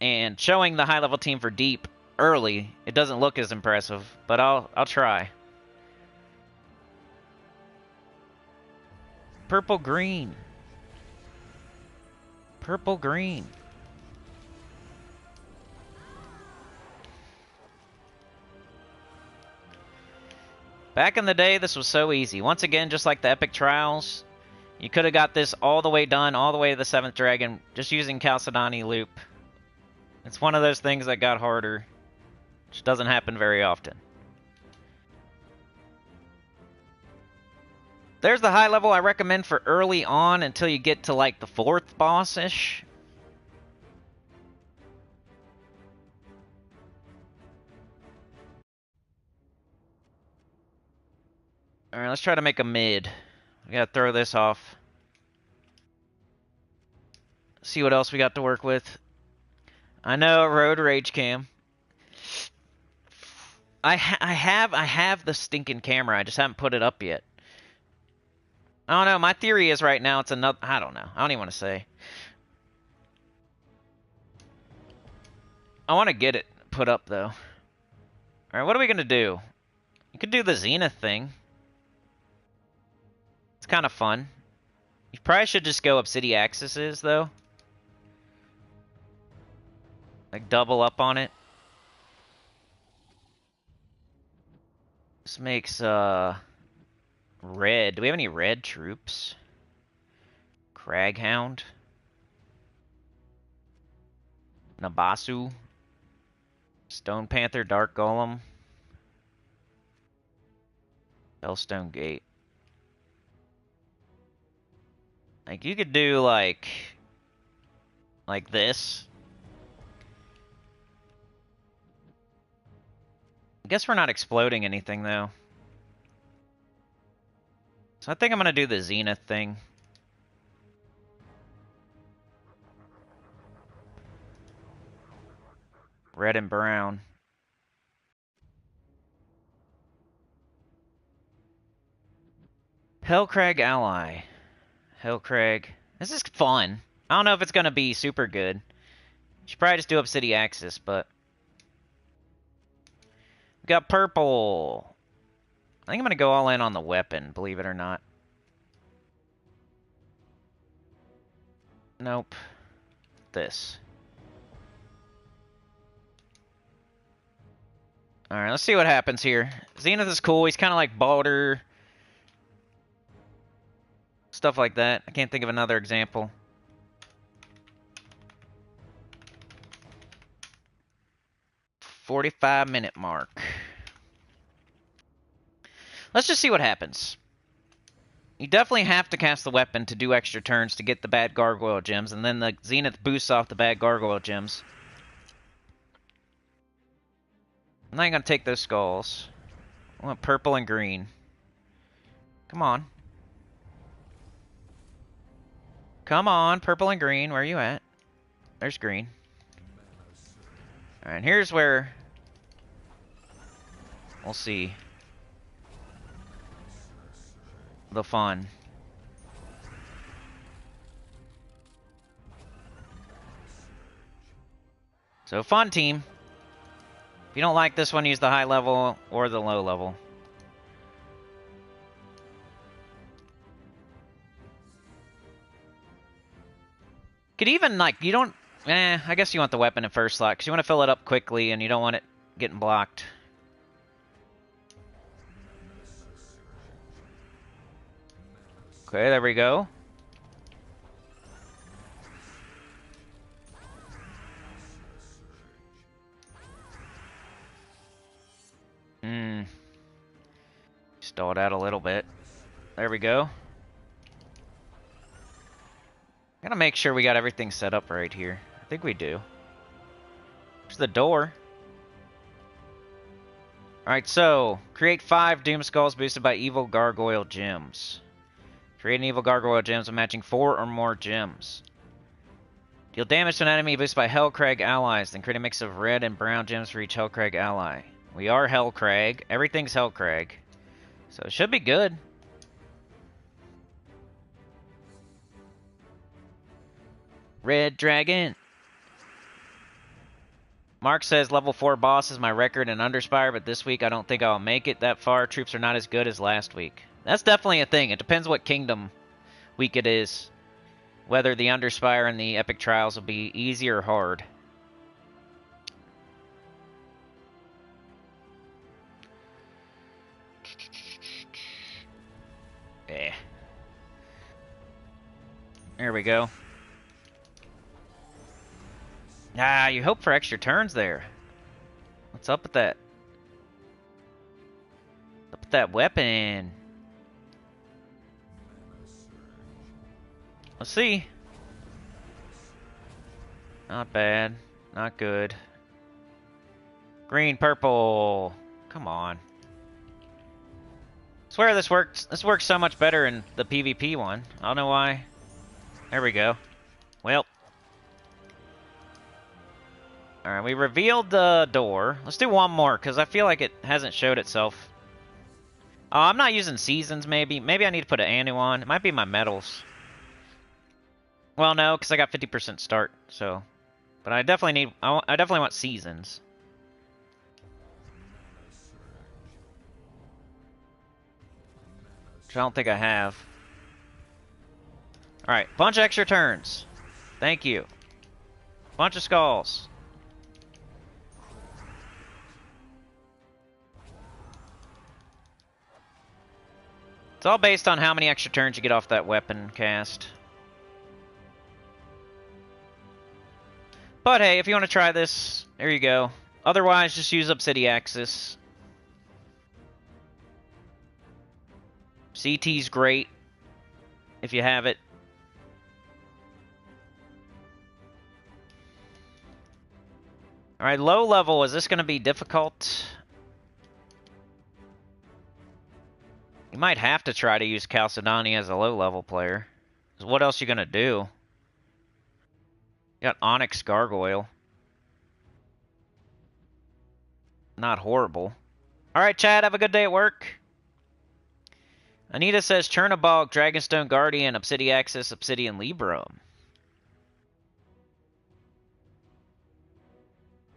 And showing the high-level team for deep early, it doesn't look as impressive, but I'll try. Purple-green. Purple-green. Back in the day, this was so easy. Once again, just like the Epic Trials, you could have got this all the way done, all the way to the 7th Dragon, just using Chalcedony Loop. It's one of those things that got harder, which doesn't happen very often. There's the high level I recommend for early on until you get to like the 4th boss-ish. Alright, let's try to make a mid. We gotta throw this off. See what else we got to work with. I know, Road Rage Cam. I have the stinking camera. I just haven't put it up yet. I don't know. My theory is right now it's another... I don't know. I don't even want to say. I want to get it put up, though. Alright, what are we going to do? You could do the Zenith thing. It's kind of fun. You probably should just go Obsidian Axis, though. Like, double up on it. This makes, red. Do we have any red troops? Craghound. Nabasu. Stone Panther, Dark Golem. Hellstone Gate. Like, you could do, like this. I guess we're not exploding anything, though. So I think I'm going to do the Zenith thing. Red and brown. Hellcrag ally. Hellcrag. This is fun. I don't know if it's going to be super good. Should probably just do Obsidian Axis, but... We got purple. I think I'm going to go all in on the weapon, believe it or not. Nope. This. Alright, let's see what happens here. Zenith is cool. He's kind of like Baldur. Stuff like that. I can't think of another example. "45-minute mark. Let's just see what happens. You definitely have to cast the weapon to do extra turns to get the bad gargoyle gems, and then the Zenith boosts off the bad gargoyle gems. I'm not gonna take those skulls. I want purple and green. Come on. Come on, purple and green. Where are you at? There's green. Alright, here's where we'll see the fun. So, fun team. If you don't like this one, use the high level or the low level. Could even, like, you don't... I guess you want the weapon in first slot, because you want to fill it up quickly, and you don't want it getting blocked. Okay, there we go. Stalled out a little bit. There we go. Gotta make sure we got everything set up right here. I think we do. There's the door. Alright, so, create 5 Doom Skulls boosted by Evil Gargoyle Gems. Create an Evil Gargoyle Gems matching 4 or more gems. Deal damage to an enemy boosted by Hellcrag allies, then create a mix of red and brown gems for each Hellcrag ally. We are Hellcrag. Everything's Hellcrag. So it should be good. Red Dragon. Mark says level 4 boss is my record in Underspire, but this week I don't think I'll make it that far. Troops are not as good as last week. That's definitely a thing. It depends what kingdom week it is. Whether the Underspire and the Epic Trials will be easy or hard. Yeah. There we go. Ah, you hope for extra turns there. What's up with that? What's up with that weapon? Let's see. Not bad. Not good. Green, purple. Come on. I swear this works so much better in the PvP one. I don't know why. There we go. Well. Alright, we revealed the door. Let's do one more, because I feel like it hasn't showed itself. Oh, I'm not using seasons, maybe. Maybe I need to put an Anu on. It might be my medals. Well, no, because I got 50% start, so... But I definitely need... I definitely want seasons. Which I don't think I have. Alright, bunch of extra turns. Thank you. Bunch of skulls. It's all based on how many extra turns you get off that weapon cast. But hey, if you want to try this, there you go. Otherwise, just use Obsidiaxis. CT's great if you have it. Alright, low level, is this going to be difficult? You might have to try to use Chalcedony as a low level player. 'Cause what else you going to do? You got Onyx Gargoyle. Not horrible. Alright, Chad, have a good day at work. Anita says Chernobog, Dragonstone Guardian, Obsidiaxis, Obsidian Libram.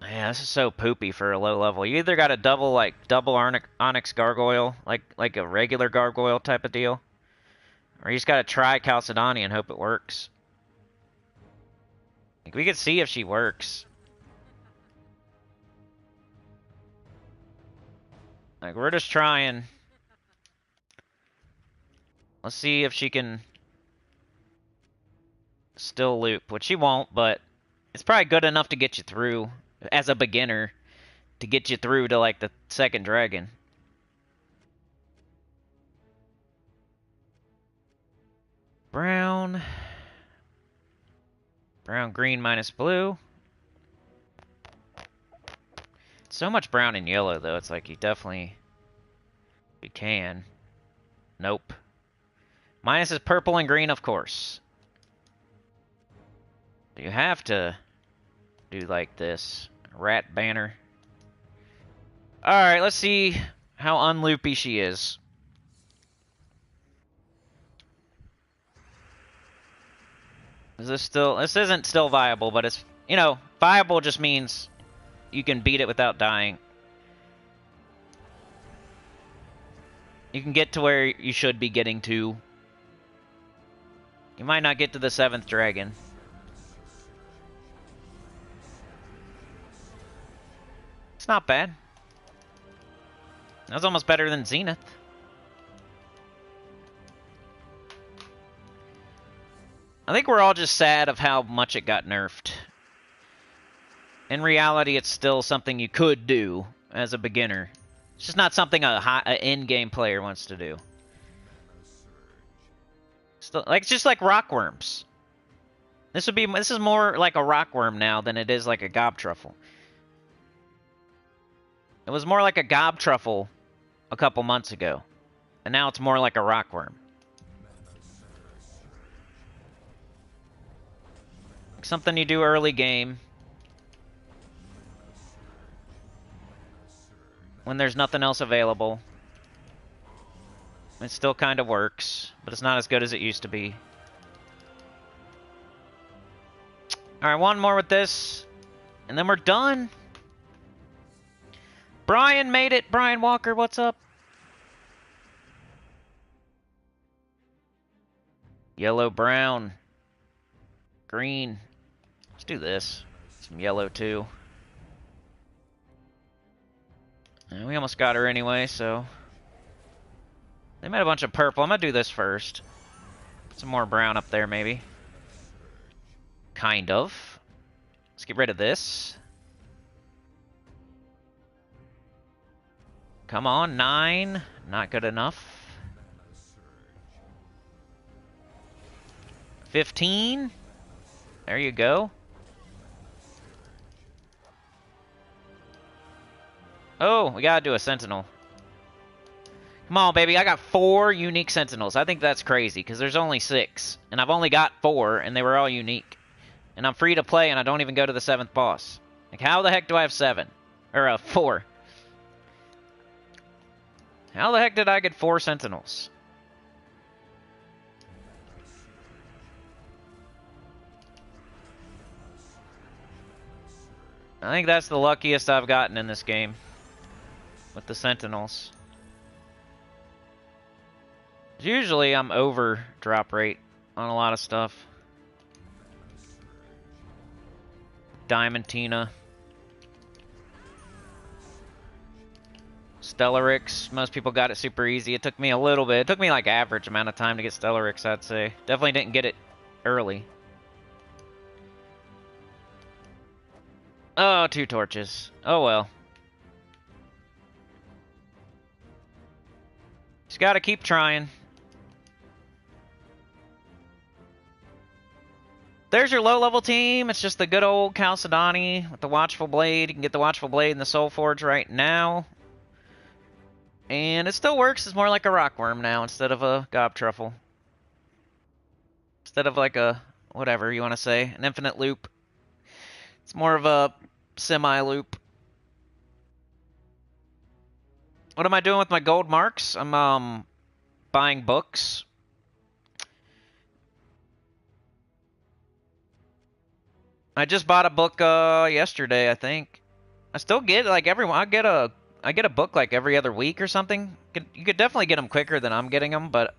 Yeah, this is so poopy for a low level. You either got a double Onyx Gargoyle, like a regular Gargoyle type of deal, or you just got to try Chalcedony and hope it works. Like, we could see if she works. Like, we're just trying. Let's see if she can still loop, which she won't, but it's probably good enough to get you through as a beginner, to get you through to like the second dragon. Brown. Brown, green, minus blue. So much brown and yellow, though. It's like you definitely... You can. Nope. Minus is purple and green, of course. You have to do like this. Rat banner. Alright, let's see how unloopy she is. Is this still... This isn't still viable, but it's... You know, viable just means you can beat it without dying. You can get to where you should be getting to. You might not get to the 7th dragon. It's not bad. That's almost better than Zenith. I think we're all just sad of how much it got nerfed. In reality, it's still something you could do as a beginner. It's just not something a in-game player wants to do. Still, like, it's just like rockworms. This is more like a rockworm now than it is like a gobtruffle. It was more like a gobtruffle a couple months ago, and now it's more like a rockworm. Something you do early game when there's nothing else available. It still kind of works, but it's not as good as it used to be. Alright, one more with this, and then we're done. Brian made it! Brian Walker, what's up? Yellow, brown, green. Let's do this. Some yellow, too. And we almost got her anyway, so... They made a bunch of purple. I'm gonna do this first. Put some more brown up there, maybe. Kind of. Let's get rid of this. Come on, 9. Not good enough. 15. There you go. Oh, we gotta do a sentinel. Come on, baby. I got 4 unique sentinels. I think that's crazy, because there's only 6. And I've only got 4, and they were all unique. And I'm free to play, and I don't even go to the 7th boss. Like, how the heck do I have 7? Or, 4. How the heck did I get 4 sentinels? I think that's the luckiest I've gotten in this game. With the sentinels. Usually I'm over drop rate on a lot of stuff. Diamantina. Stellarix. Most people got it super easy. It took me a little bit. It took me like average amount of time to get Stellarix, I'd say. Definitely didn't get it early. Oh, 2 torches. Oh well. Just gotta keep trying. There's your low-level team. It's just the good old Chalcedony with the Watchful Blade. You can get the Watchful Blade in the Soul Forge right now. And it still works. It's more like a rockworm now instead of a gobtruffle. Instead of like a, whatever you want to say, an infinite loop. It's more of a semi-loop. What am I doing with my gold marks? I'm buying books. I just bought a book yesterday, I think. I still get like everyone. I get a book like every other week or something. You could definitely get them quicker than I'm getting them, but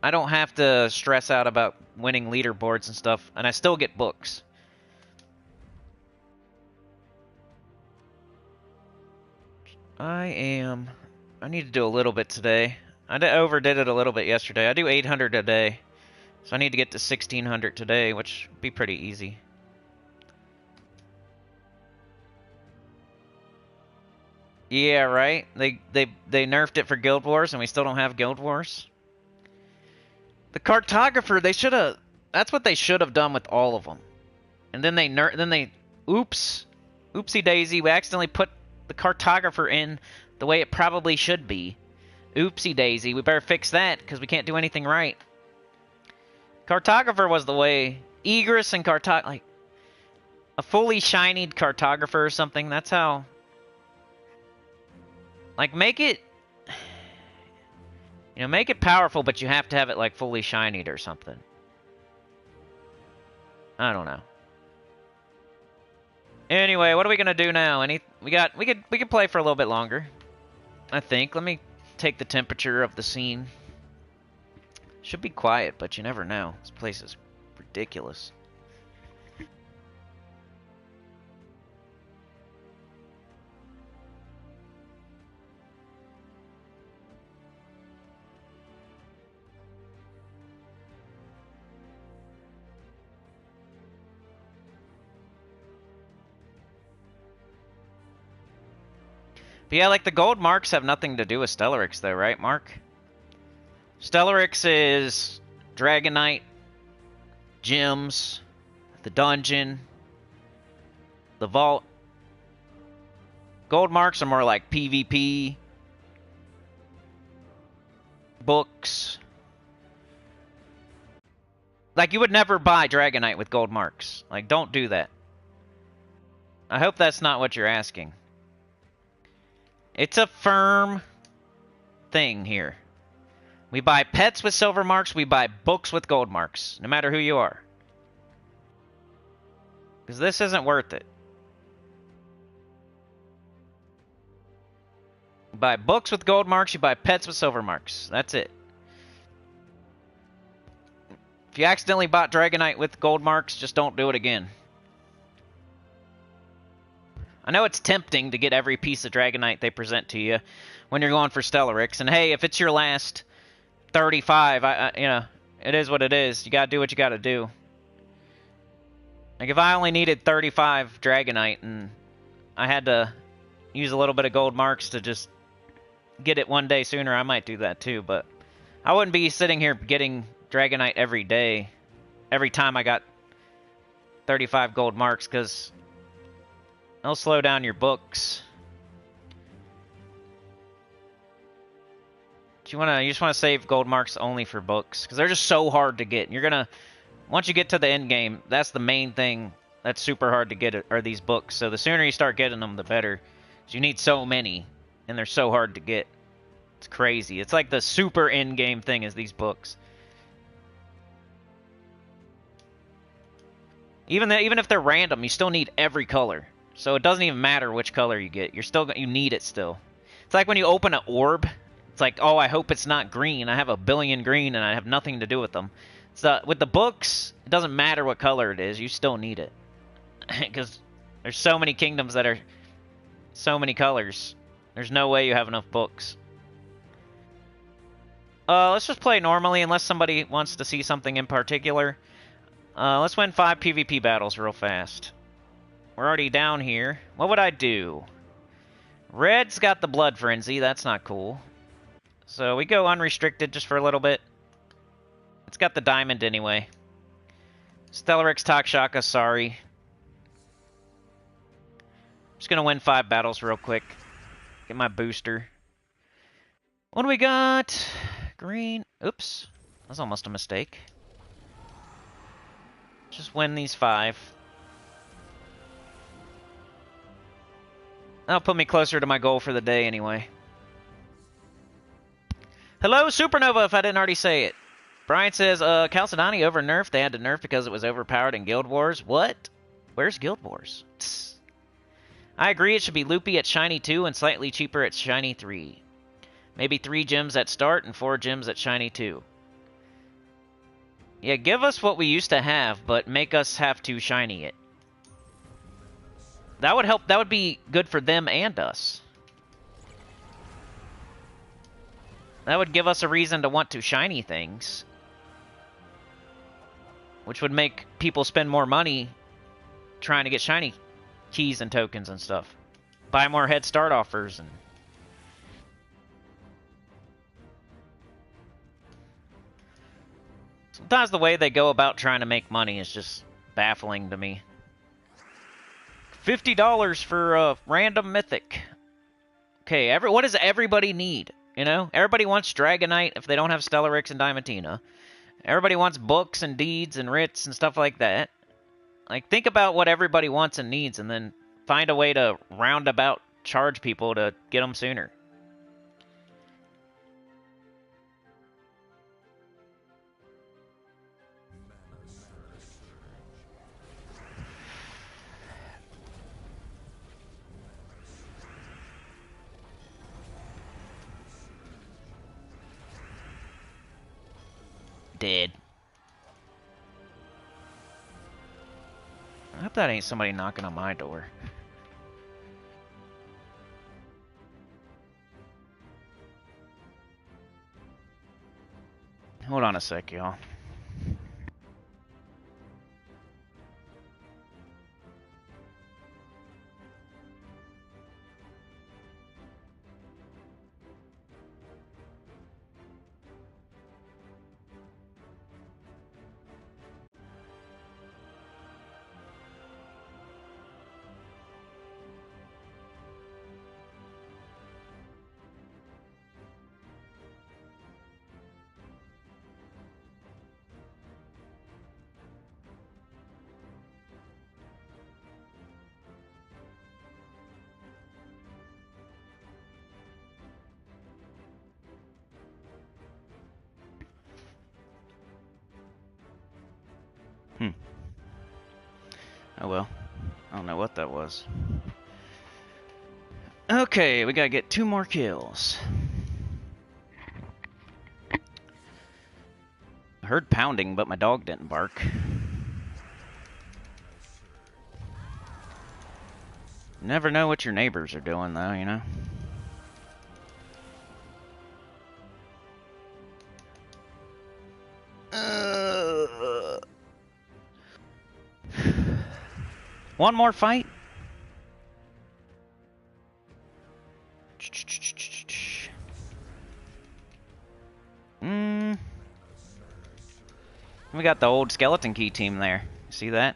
I don't have to stress out about winning leaderboards and stuff, and I still get books. I need to do a little bit today. I overdid it a little bit yesterday. I do 800 a day. So I need to get to 1600 today, which would be pretty easy. Yeah, right? They nerfed it for Guild Wars and we still don't have Guild Wars. The cartographer, they should have... That's what they should have done with all of them. And then they... Oops. Oopsie daisy, we accidentally put the cartographer in the way it probably should be. Oopsie daisy, we better fix that, because we can't do anything right. Cartographer was the way... Egress and like... A fully shinied cartographer or something, that's how... Like, make it... You know, make it powerful, but you have to have it, like, fully shinied or something. I don't know. Anyway, what are we gonna do now? We could play for a little bit longer. I think. Let me take the temperature of the scene. Should be quiet, but you never know. This place is ridiculous. But yeah, like, the gold marks have nothing to do with Stellarix, though, right, Mark? Stellarix is Dragonite, gems, the dungeon, the vault. Gold marks are more like PvP, books. Like, you would never buy Dragonite with gold marks. Like, don't do that. I hope that's not what you're asking. It's a firm thing here. We buy pets with silver marks, we buy books with gold marks, no matter who you are. Because this isn't worth it. You buy books with gold marks, you buy pets with silver marks. That's it. If you accidentally bought Dragonite with gold marks, just don't do it again. I know it's tempting to get every piece of Dragonite they present to you when you're going for Stellarix. And hey, if it's your last 35, you know, it is what it is. You gotta do what you gotta do. Like, if I only needed 35 Dragonite and I had to use a little bit of gold marks to just get it one day sooner, I might do that too. But I wouldn't be sitting here getting Dragonite every day, every time I got 35 gold marks, because it'll slow down your books. You just want to save gold marks only for books, because they're just so hard to get. You're gonna, once you get to the end game, that's the main thing that's super hard to get, are these books. So the sooner you start getting them, the better. 'Cause you need so many, and they're so hard to get. It's crazy. It's like the super end game thing is these books. Even if they're random, you still need every color. So it doesn't even matter which color you get. You need it still. It's like when you open an orb. It's like, oh, I hope it's not green. I have a billion green and I have nothing to do with them. So with the books, it doesn't matter what color it is. You still need it. Because there's so many kingdoms that are so many colors. There's no way you have enough books. Let's just play normally unless somebody wants to see something in particular. Let's win 5 PvP battles real fast. We're already down here. What would I do? Red's got the Blood Frenzy. That's not cool. So we go unrestricted just for a little bit. It's got the diamond anyway. Stellarix Takshaka, sorry. Just gonna win 5 battles real quick. Get my booster. What do we got? Green. Oops. That's almost a mistake. Just win these 5. That'll put me closer to my goal for the day anyway. Hello, Supernova, if I didn't already say it. Brian says, Chalcedony over nerfed. They had to nerf because it was overpowered in Guild Wars. What? Where's Guild Wars? Tss. I agree it should be loopy at Shiny 2 and slightly cheaper at Shiny 3. Maybe 3 gems at start and 4 gems at Shiny 2. Yeah, give us what we used to have, but make us have to shiny it. That would help. That would be good for them and us. That would give us a reason to want to shiny things. Which would make people spend more money trying to get shiny keys and tokens and stuff. Buy more head start offers and... Sometimes the way they go about trying to make money is just baffling to me. $50 for a random mythic. Okay, what does everybody need? You know? Everybody wants Dragonite if they don't have Stellarix and Diamantina. Everybody wants books and deeds and writs and stuff like that. Like, think about what everybody wants and needs and then find a way to roundabout charge people to get them sooner. Dead. I hope that ain't somebody knocking on my door. Hold on a sec, y'all. Oh well. I don't know what that was. Okay, we gotta get 2 more kills. I heard pounding, but my dog didn't bark. Never know what your neighbors are doing, though, you know? One more fight? We got the old skeleton key team there. See that?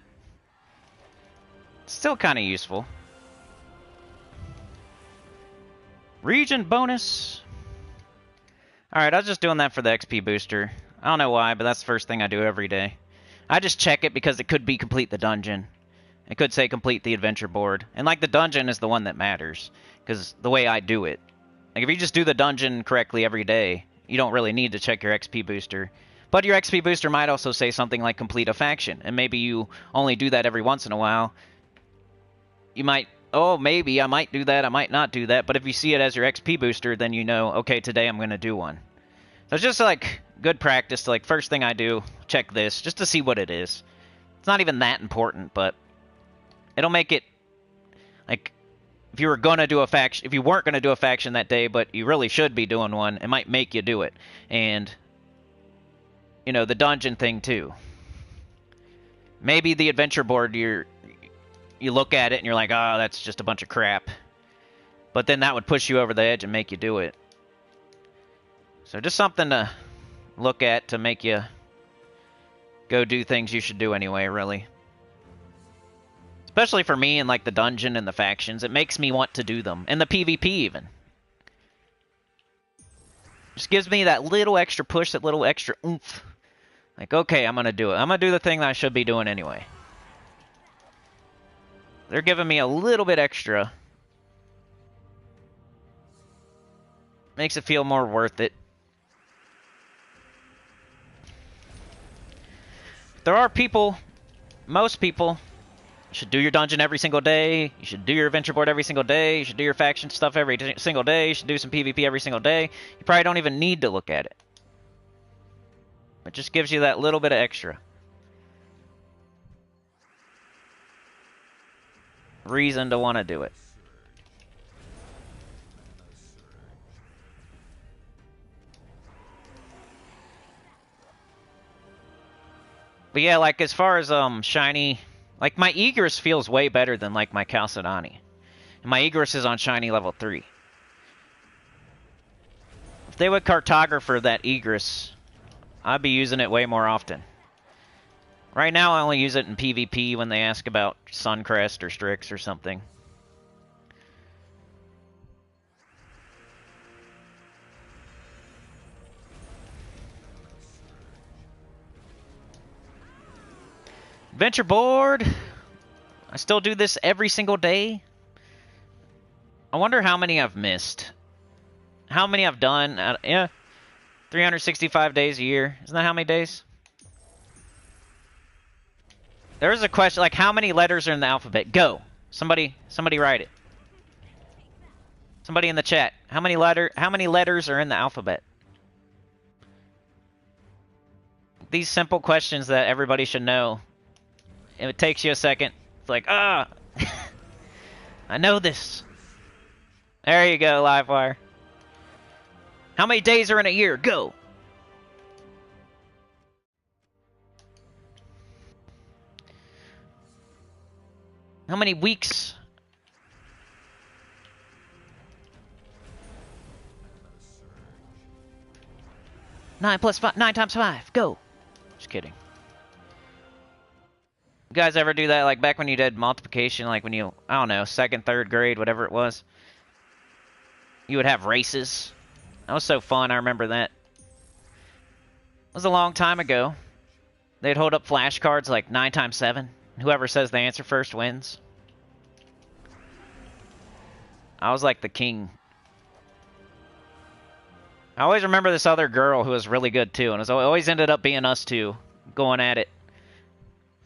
Still kind of useful. Region bonus. Alright, I was just doing that for the XP booster. I don't know why, but that's the first thing I do every day. I just check it because it could be complete the dungeon. It could say complete the adventure board. And like the dungeon is the one that matters. Because the way I do it. Like if you just do the dungeon correctly every day, you don't really need to check your XP booster. But your XP booster might also say something like complete a faction. And maybe you only do that every once in a while. You might, oh, maybe I might do that, I might not do that. But if you see it as your XP booster, then you know, okay, today I'm going to do one. So it's just like good practice. Like first thing I do, check this, just to see what it is. It's not even that important, but it'll make it, like, if you were gonna do a faction, if you weren't gonna do a faction that day, but you really should be doing one, it might make you do it. And, you know, the dungeon thing too. Maybe the adventure board, you look at it and you're like, oh, that's just a bunch of crap. But then that would push you over the edge and make you do it. So just something to look at to make you go do things you should do anyway, really. Especially for me in like the dungeon and the factions, it makes me want to do them. And the PvP even. Just gives me that little extra push, that little extra oomph. Like, okay, I'm gonna do it. I'm gonna do the thing that I should be doing anyway. They're giving me a little bit extra. Makes it feel more worth it. There are people, most people, you should do your dungeon every single day. You should do your adventure board every single day. You should do your faction stuff every single day. You should do some PvP every single day. You probably don't even need to look at it. It just gives you that little bit of extra reason to want to do it. But yeah, like as far as shiny, like my Egress feels way better than like my Chalcedony. And my Egress is on shiny level 3. If they would cartographer that Egress I'd be using it way more often. Right now, I only use it in PvP when they ask about Suncrest or Strix or something. Adventure board! I still do this every single day. I wonder how many I've missed. How many I've done. Yeah, 365 days a year. Isn't that how many days? There's a question, like, how many letters are in the alphabet? Go. Somebody write it. Somebody in the chat. How many letters are in the alphabet? These simple questions that everybody should know. It takes you a second. It's like, I know this. There you go, Livewire. How many days are in a year? Go. How many weeks? Nine times 5. Go. Just kidding. You guys ever do that, like back when you did multiplication, like when you, I don't know, 2nd, 3rd grade, whatever it was? You would have races. That was so fun, I remember that. It was a long time ago. They'd hold up flashcards like 9 times 7. Whoever says the answer first wins. I was like the king. I always remember this other girl who was really good too, and it always ended up being us two going at it.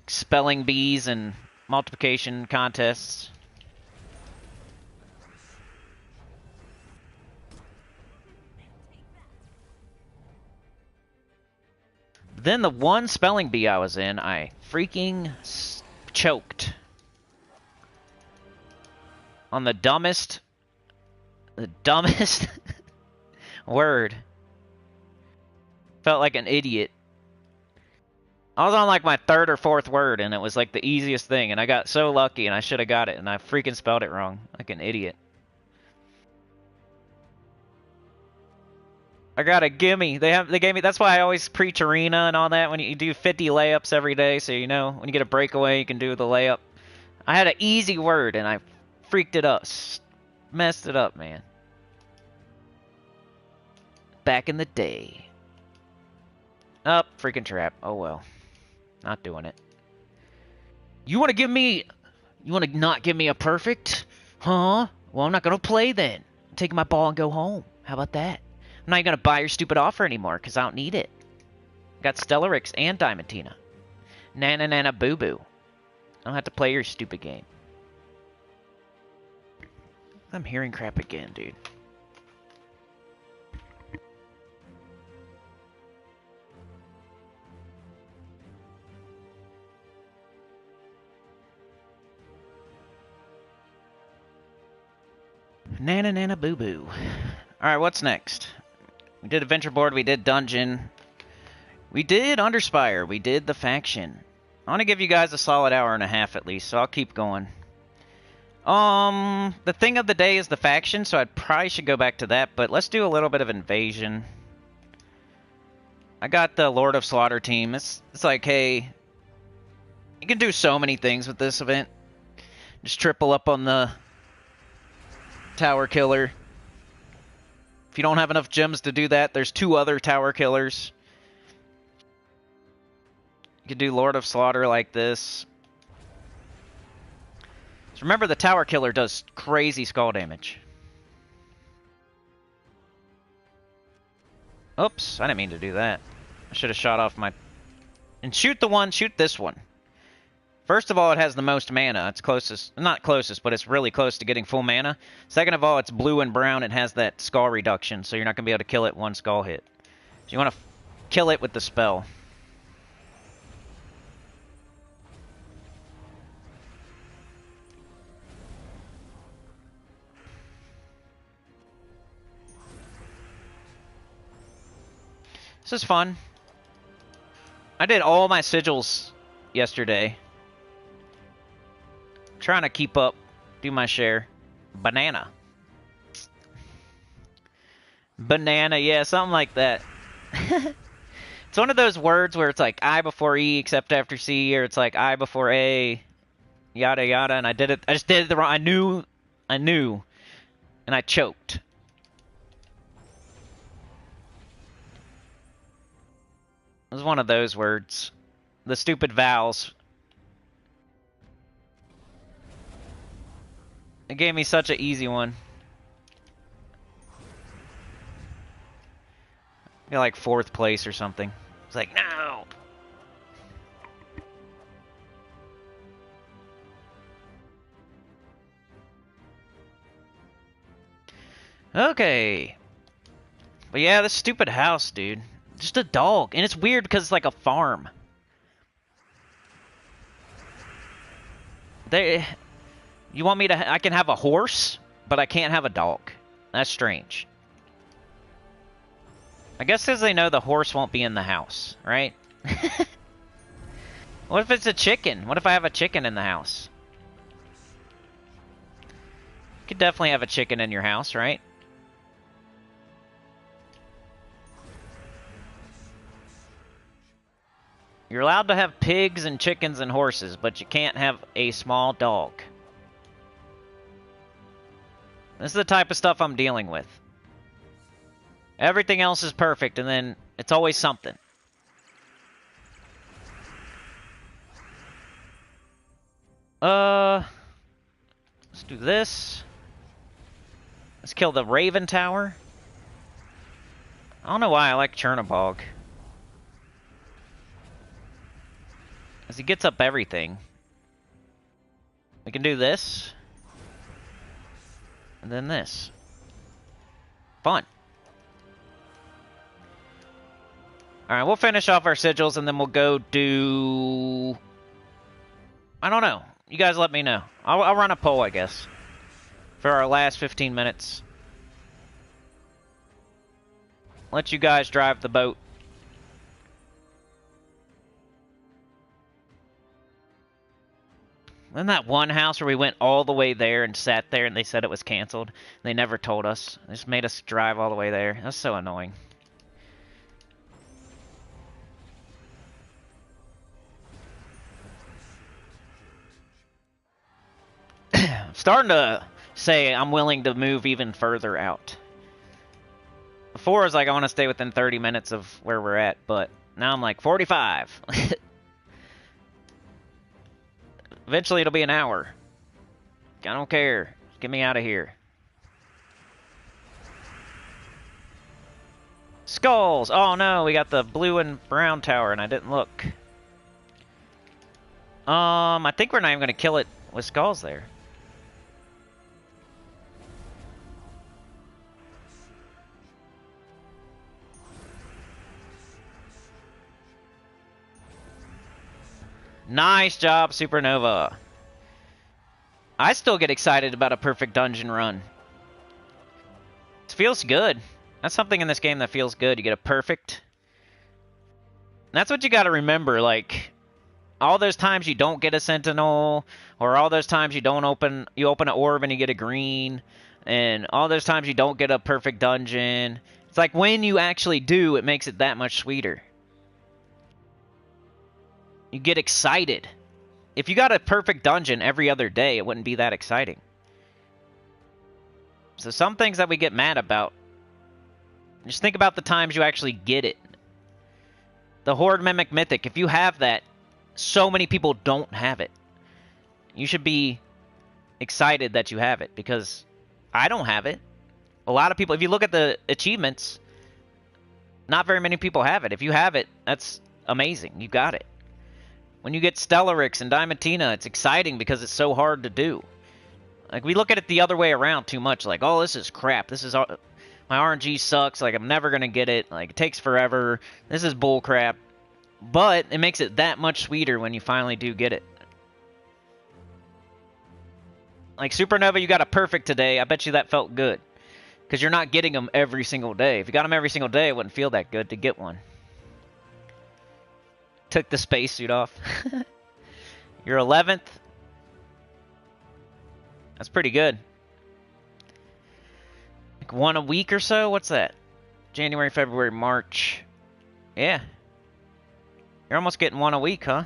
Spelling bees and multiplication contests. Then the one spelling bee I was in, I freaking choked. On the dumbest word. Felt like an idiot. I was on like my 3rd or 4th word, and it was like the easiest thing, and I got so lucky, and I should have got it, and I freaking spelled it wrong, like an idiot. I got a gimme. They gave me. That's why I always preach arena and all that. When you do 50 layups every day, so you know when you get a breakaway, you can do the layup. I had an easy word, and I freaked it up, messed it up, man. Back in the day. Oh, freaking trap. Oh well. Not doing it. You want to give me... You want to not give me a perfect? Huh? Well, I'm not going to play then. I'm taking my ball and go home. How about that? I'm not even going to buy your stupid offer anymore because I don't need it. Got Stellarix and Diamantina. Nana Nana Boo Boo. I don't have to play your stupid game. I'm hearing crap again, dude. Nana Nana Boo Boo. Alright, what's next? We did Adventure Board, we did Dungeon. We did Underspire, we did the Faction. I want to give you guys a solid hour and a half at least, so I'll keep going. The thing of the day is the Faction, so I probably should go back to that, but let's do a little bit of Invasion. I got the Lord of Slaughter team. It's like, hey, you can do so many things with this event. Just triple up on the Tower Killer. If you don't have enough gems to do that, there's 2 other Tower Killers. You can do Lord of Slaughter like this. So remember, the Tower Killer does crazy skull damage. Oops, I didn't mean to do that. I should have shot off my... And shoot this one. First of all, it has the most mana. It's closest, not closest, but it's really close to getting full mana. Second of all, it's blue and brown. It has that skull reduction, so you're not going to be able to kill it one skull hit. So you want to kill it with the spell. This is fun. I did all my sigils yesterday. Trying to keep up, do my share. Banana. Banana, yeah, something like that. It's one of those words where it's like I before E except after C, or it's like I before A, yada yada, and I just did it the wrong. I knew, and I choked. It was one of those words. The stupid vowels. It gave me such an easy one. I got like 4th place or something. It's like, no! Okay. But yeah, this stupid house, dude. Just a dog. And it's weird because it's like a farm. You want me to... I can have a horse, but I can't have a dog. That's strange. I guess because they know the horse won't be in the house, right? What if it's a chicken? What if I have a chicken in the house? You could definitely have a chicken in your house, right? You're allowed to have pigs and chickens and horses, but you can't have a small dog. This is the type of stuff I'm dealing with. Everything else is perfect, and then it's always something. Let's do this. Let's kill the Raven Tower. I don't know why I like Chernobog. Because he gets up everything. We can do this. And then this. Fun. Alright, we'll finish off our sigils and then we'll go do... I don't know. You guys let me know. I'll run a poll, I guess. For our last 15 minutes. Let you guys drive the boat. Isn't that one house where we went all the way there and sat there and they said it was canceled? They never told us. They just made us drive all the way there. That's so annoying. I'm starting to say I'm willing to move even further out. Before I was like, I want to stay within 30 minutes of where we're at, but now I'm like 45. Eventually it'll be an hour. I don't care. Get me out of here. Skulls! Oh no, we got the blue and brown tower and I didn't look. I think we're not even going to kill it with skulls there. Nice job, Supernova. I still get excited about a perfect dungeon run. It feels good. That's something in this game that feels good. You get a perfect. And that's what you got to remember. Like, all those times you don't get a sentinel, or all those times you open an orb and you get a green, and all those times you don't get a perfect dungeon. It's like when you actually do, it makes it that much sweeter. You get excited. If you got a perfect dungeon every other day, it wouldn't be that exciting. So some things that we get mad about, just think about the times you actually get it. The Horde Mimic Mythic, if you have that, so many people don't have it. You should be excited that you have it, because I don't have it. A lot of people, if you look at the achievements, not very many people have it. If you have it, that's amazing. You got it. When you get Stellarix and Diamantina, it's exciting because it's so hard to do. Like, we look at it the other way around too much. Like, oh, this is crap. This is... my RNG sucks. Like, I'm never going to get it. Like, it takes forever. This is bull crap. But it makes it that much sweeter when you finally do get it. Like, Supernova, you got a perfect today. I bet you that felt good. Because you're not getting them every single day. If you got them every single day, it wouldn't feel that good to get one. Took the spacesuit off. You're 11th. That's pretty good. Like one a week or so? What's that? January, February, March. Yeah. You're almost getting one a week, huh?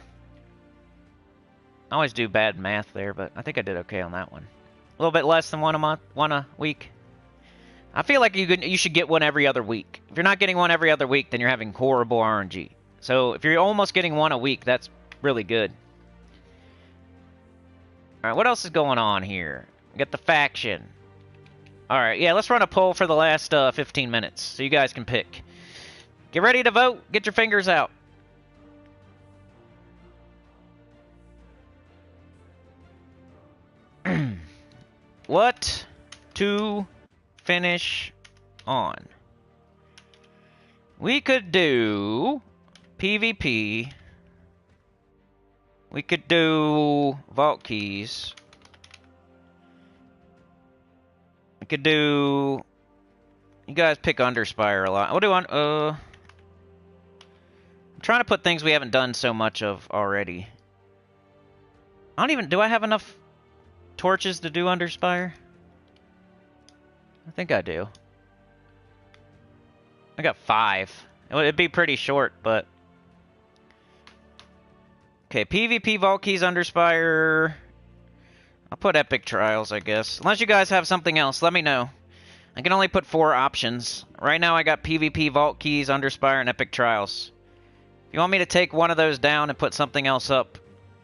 I always do bad math there, but I think I did okay on that one. A little bit less than one a month, one a week. I feel like you should get one every other week. If you're not getting one every other week, then you're having horrible RNG. So if you're almost getting one a week, that's really good. Alright, what else is going on here? We got the faction. Alright, yeah, let's run a poll for the last 15 minutes, so you guys can pick. Get ready to vote. Get your fingers out. What to finish on? We could do PvP. We could do vault keys. We could do... You guys pick Underspire a lot. We'll do I'm trying to put things we haven't done so much of already. I don't even... Do I have enough torches to do Underspire? I think I do. I got 5. It'd be pretty short, but... Okay, PvP, Vault Keys, Underspire... I'll put Epic Trials, I guess. Unless you guys have something else, let me know. I can only put 4 options. Right now I got PvP, Vault Keys, Underspire, and Epic Trials. If you want me to take one of those down and put something else up,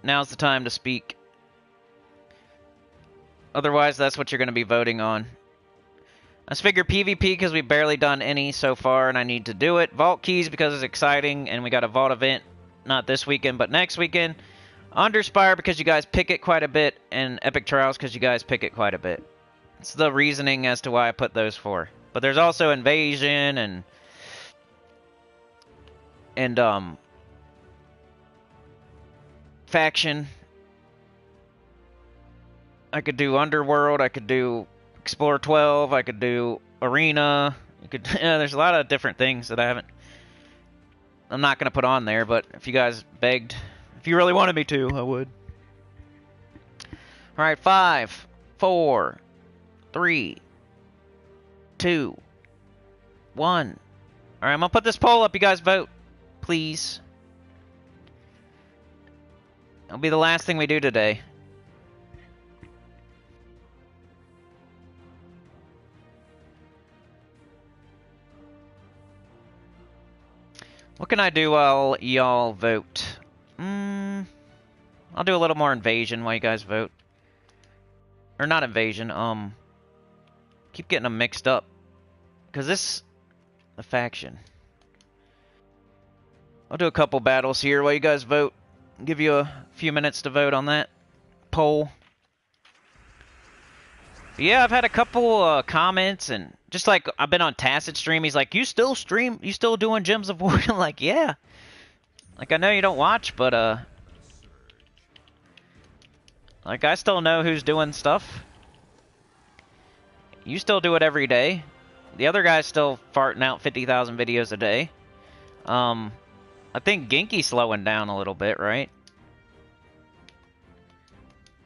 now's the time to speak. Otherwise, that's what you're going to be voting on. I just figure PvP because we've barely done any so far and I need to do it. Vault Keys because it's exciting and we got a vault event, not this weekend, but next weekend. Underspire because you guys pick it quite a bit, and Epic Trials because you guys pick it quite a bit. It's the reasoning as to why I put those 4. But there's also Invasion and Faction. I could do Underworld, I could do Explore 12, I could do Arena. You could there's a lot of different things that I'm not going to put on there, but if you guys begged, if you really wanted me to, I would. Alright, 5, 4, 3, 2, 1. Alright, I'm going to put this poll up. You guys vote, please. It'll be the last thing we do today. What can I do while y'all vote? I'll do a little more Invasion while you guys vote. Or not Invasion, keep getting them mixed up. Because the faction. I'll do a couple battles here while you guys vote. Give you a few minutes to vote on that poll. But yeah, I've had a couple comments, and just like I've been on Tacit stream, he's like, you still stream? You still doing Gems of War? I'm like, yeah. Like, I know you don't watch, but like, I still know who's doing stuff. You still do it every day. The other guy's still farting out 50,000 videos a day. I think Genki's slowing down a little bit, right?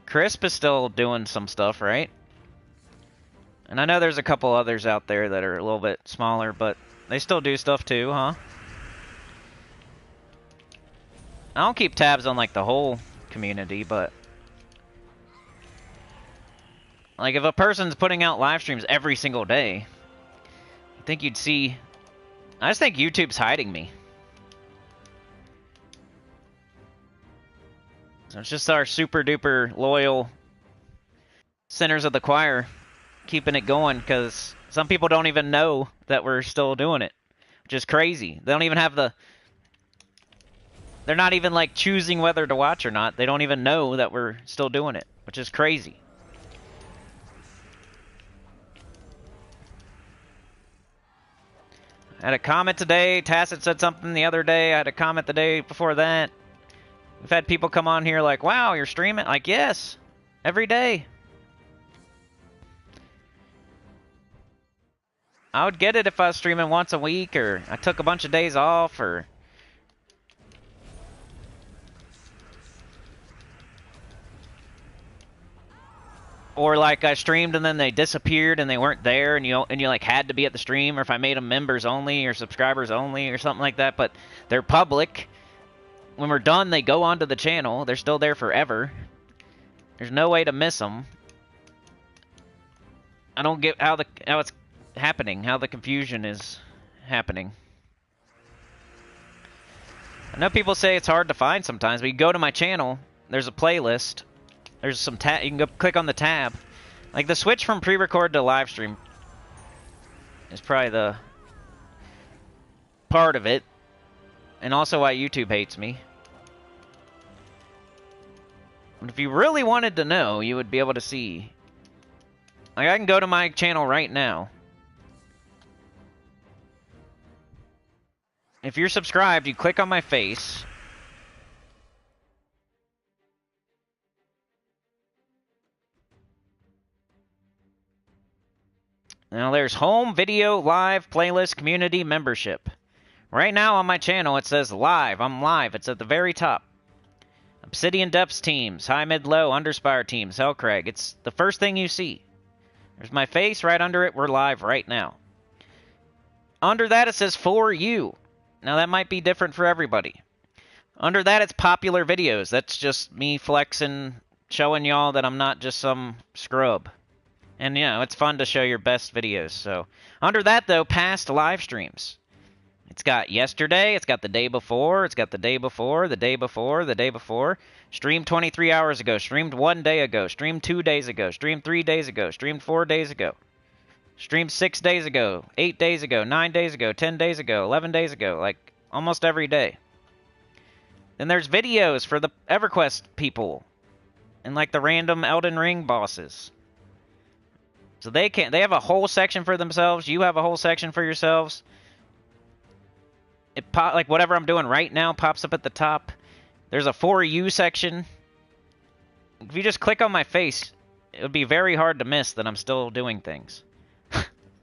Crisp is still doing some stuff, right? And I know there's a couple others out there that are a little bit smaller, but they still do stuff too, huh? I don't keep tabs on, like, the whole community, but... Like, if a person's putting out live streams every single day, I think you'd see... I just think YouTube's hiding me. So it's just our super-duper loyal centers of the choir keeping it going, because some people don't even know that we're still doing it, which is crazy. They don't even have the... They're not even, like, choosing whether to watch or not. They don't even know that we're still doing it, which is crazy. I had a comment today. Tacit said something the other day. I had a comment the day before that. We've had people come on here like, wow, you're streaming? Like, yes, every day. I would get it if I was streaming once a week, or I took a bunch of days off, or... Or like I streamed and then they disappeared and they weren't there, and you like had to be at the stream, or if I made them members only or subscribers only or something like that, but they're public. when we're done, they go onto the channel. They're still there forever. There's no way to miss them. I don't get how it's happening, how the confusion is happening. I know people say it's hard to find sometimes, but you go to my channel, there's a playlist. There's some tab. You can go click on the tab. Like the switch from pre-record to live stream is probably the part of it, and also why YouTube hates me. But if you really wanted to know, you would be able to see. Like, I can go to my channel right now. If you're subscribed, you click on my face. Now there's home, video, live, playlist, community, membership. Right now on my channel it says live. I'm live. It's at the very top. Obsidian Depths teams, high, mid, low, Underspire teams, Hellcrag. It's the first thing you see. There's my face right under it. We're live right now. Under that it says for you. Now that might be different for everybody. Under that it's popular videos. That's just me flexing, showing y'all that I'm not just some scrub. And you know, it's fun to show your best videos. So under that though, past live streams. It's got yesterday, it's got the day before, it's got the day before, the day before, the day before. Streamed 23 hours ago, streamed 1 day ago, streamed 2 days ago, streamed 3 days ago, streamed 4 days ago. Streamed 6 days ago, 8 days ago, 9 days ago, 10 days ago, 11 days ago, like almost every day. Then there's videos for the EverQuest people and like the random Elden Ring bosses. So they have a whole section for themselves, you have a whole section for yourselves. Like whatever I'm doing right now pops up at the top. There's a for you section. If you just click on my face, it would be very hard to miss that I'm still doing things.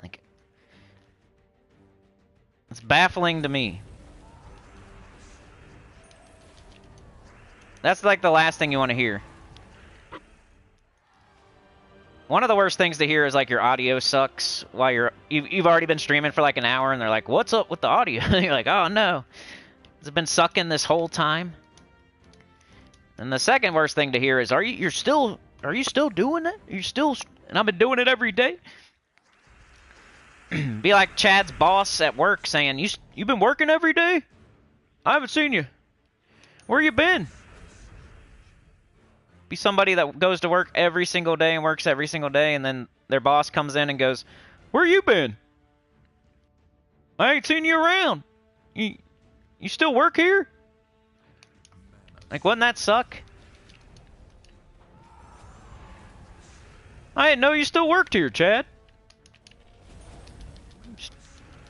Like, it's baffling to me. That's like the last thing you want to hear. One of the worst things to hear is like your audio sucks while you've already been streaming for like an hour and they're like, "What's up with the audio?" And you're like, "Oh no, has it been sucking this whole time?" And the second worst thing to hear is, "Are you still doing it? Are you still?" And I've been doing it every day. Be like Chad's boss at work saying, "You've been working every day? I haven't seen you. Where you been?" Be somebody that goes to work every single day and works every single day, and then their boss comes in and goes, "Where you been? I ain't seen you around. You still work here?" Like, wouldn't that suck? "I didn't know you still worked here, Chad.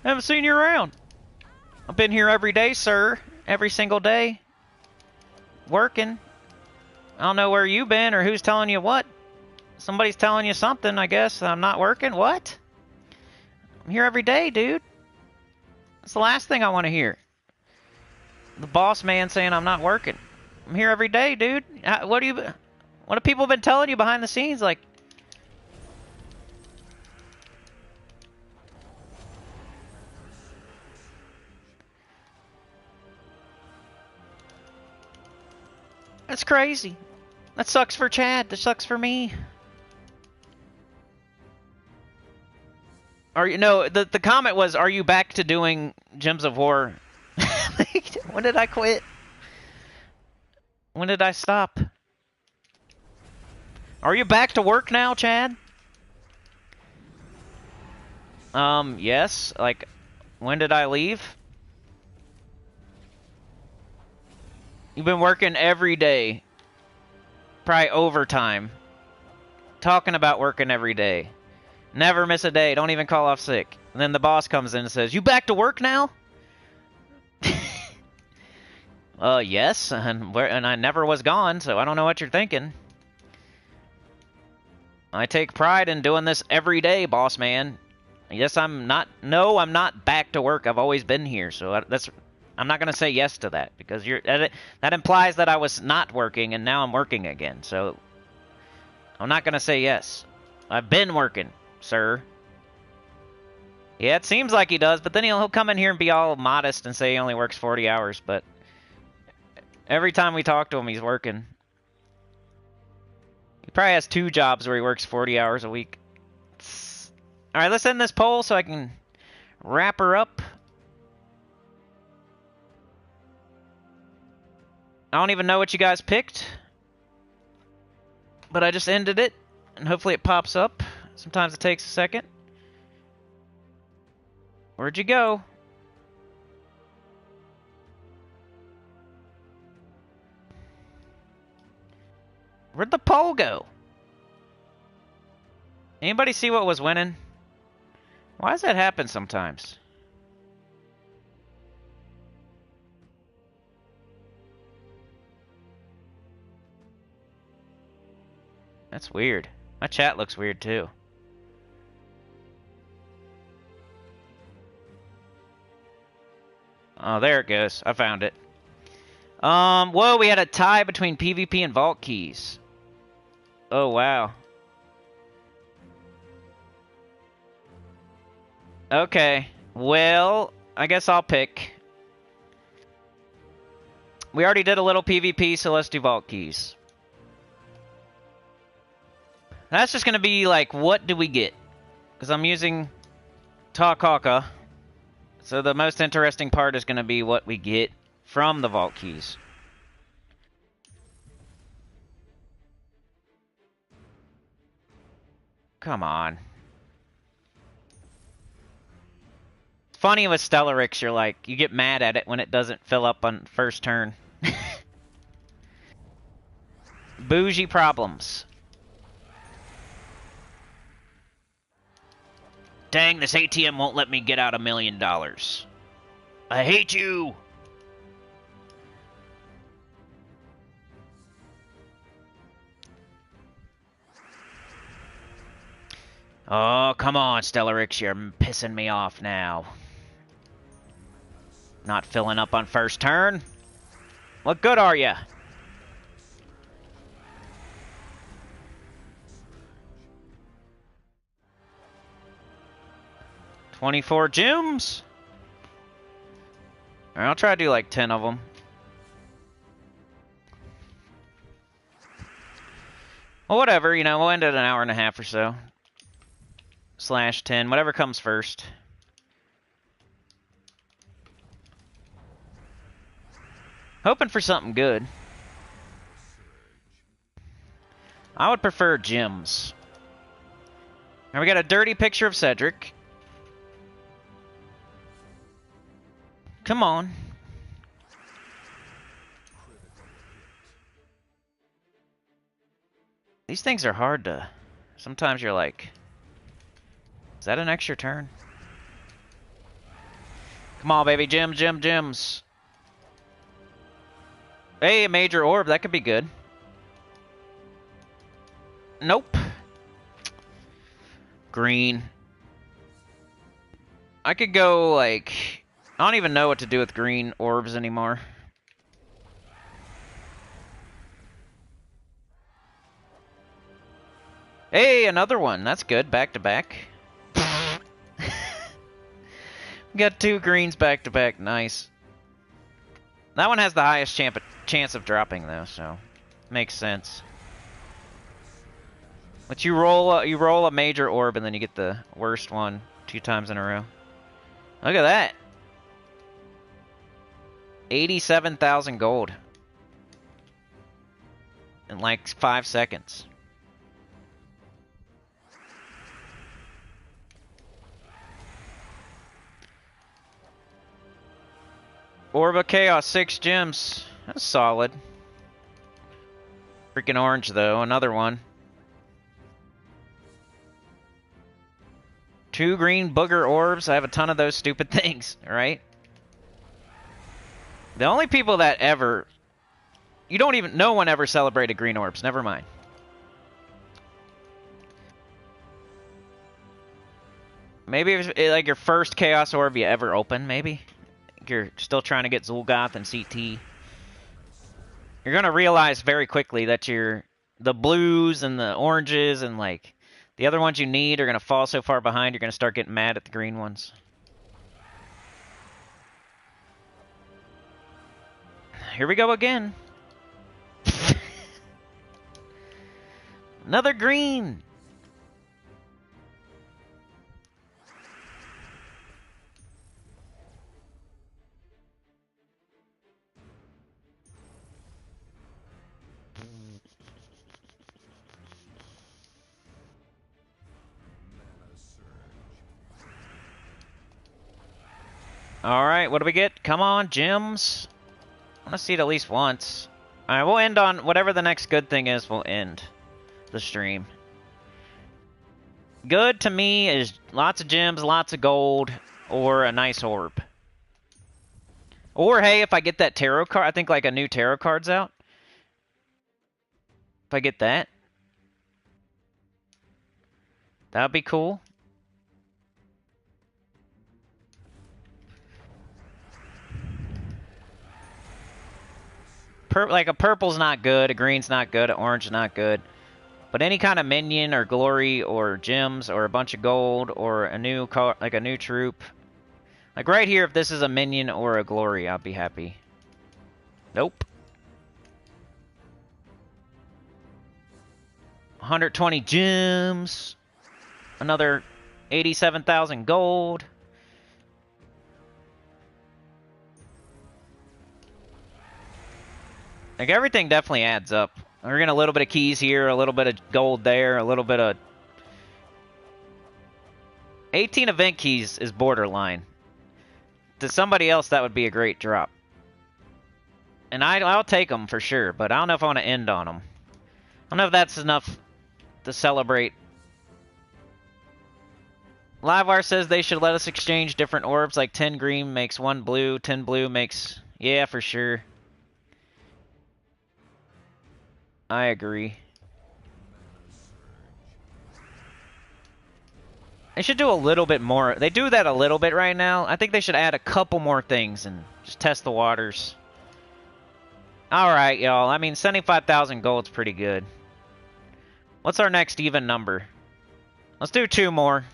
I haven't seen you around." "I've been here every day, sir. Every single day. Working. I don't know where you've been or who's telling you what. Somebody's telling you something, I guess. I'm not working. What? I'm here every day, dude." That's the last thing I want to hear. The boss man saying I'm not working. I'm here every day, dude. What have people been telling you behind the scenes? Like, that's crazy. That sucks for Chad. That sucks for me. The comment was, "Are you back to doing Gems of War?" When did I quit? When did I stop? Are you back to work now, Chad? Yes. Like, when did I leave? You've been working every day. Probably overtime. Talking about working every day. Never miss a day. Don't even call off sick. And then the boss comes in and says, "You back to work now?" Yes. And I never was gone, so I don't know what you're thinking. I take pride in doing this every day, boss man. Yes, I'm not... No, I'm not back to work. I've always been here, so I'm not going to say yes to that, because that implies that I was not working and now I'm working again. So I'm not going to say yes. I've been working, sir. Yeah, it seems like he does, but then he'll come in here and be all modest and say he only works 40 hours, but Every time we talk to him, he's working. He probably has 2 jobs where he works 40 hours a week. Alright, let's end this poll so I can wrap her up. I don't even know what you guys picked. But I just ended it, and hopefully it pops up. Sometimes it takes a second. Where'd you go? Where'd the poll go? Anybody see what was winning? Why does that happen sometimes? That's weird. My chat looks weird too. Oh, there it goes. I found it. Whoa, we had a tie between PvP and vault keys. Oh, wow. Okay. Well, I guess I'll pick. We already did a little PvP, so let's do vault keys. That's just going to be like, what do we get? Because I'm using Takaka. So the most interesting part is going to be what we get from the vault keys. Come on. It's funny with Stellarix, you're like, you get mad at it when it doesn't fill up on first turn. Bougie problems. Dang, this ATM won't let me get out $1 million. I hate you! Oh, come on, Stellarix, you're pissing me off now. Not filling up on first turn. What good are you? $24 gems? Alright, I'll try to do like 10 of them. Well, whatever, you know, we'll end at an hour and a half or so. / 10, whatever comes first. Hoping for something good. I would prefer gems. And we got a dirty picture of Cedric. Come on. These things are hard to... Sometimes you're like... Is that an extra turn? Come on, baby. Gems. Hey, a major orb. That could be good. Nope. Green. I could go, like... I don't even know what to do with green orbs anymore. Hey, another one. That's good. Back to back. Got 2 greens back to back. Nice. That one has the highest chance of dropping, though, so makes sense. But you roll a major orb, and then you get the worst one 2 times in a row. Look at that. 87,000 gold. In like 5 seconds. Orb of Chaos, 6 gems. That's solid. Freaking orange, though. Another one. 2 green booger orbs. I have a ton of those stupid things, right? The only people that ever... No one ever celebrated green orbs. Never mind. Maybe it was like your first Chaos Orb you ever open, maybe? You're still trying to get Zul'Goth and CT. You're going to realize very quickly that the blues and the oranges and like the other ones you need are going to fall so far behind, you're going to start getting mad at the green ones. Here we go again. Another green. Alright, what do we get? Come on, gems. I want to see it at least once. Alright, we'll end on whatever the next good thing is, we'll end the stream. Good to me is lots of gems, lots of gold, or a nice orb. Or, hey, if I get that tarot card, I think like a new tarot card's out. If I get that, that would be cool. Like a purple's not good, a green's not good, an orange is not good. But any kind of minion or glory or gems or a bunch of gold or a new like a new troop. Like right here, if this is a minion or a glory, I'll be happy. Nope. 120 gems. Another 87,000 gold. Like, everything definitely adds up. We're getting a little bit of keys here, a little bit of gold there, a little bit of... 18 event keys is borderline. To somebody else, that would be a great drop. And I'll take them for sure, but I don't know if I want to end on them. I don't know if that's enough to celebrate. Livewire says they should let us exchange different orbs, like 10 green makes 1 blue, 10 blue makes... Yeah, for sure. I agree. They should do a little bit more. They do that a little bit right now. I think they should add a couple more things and just test the waters. Alright, y'all. I mean, 75,000 gold's pretty good. What's our next even number? Let's do 2 more.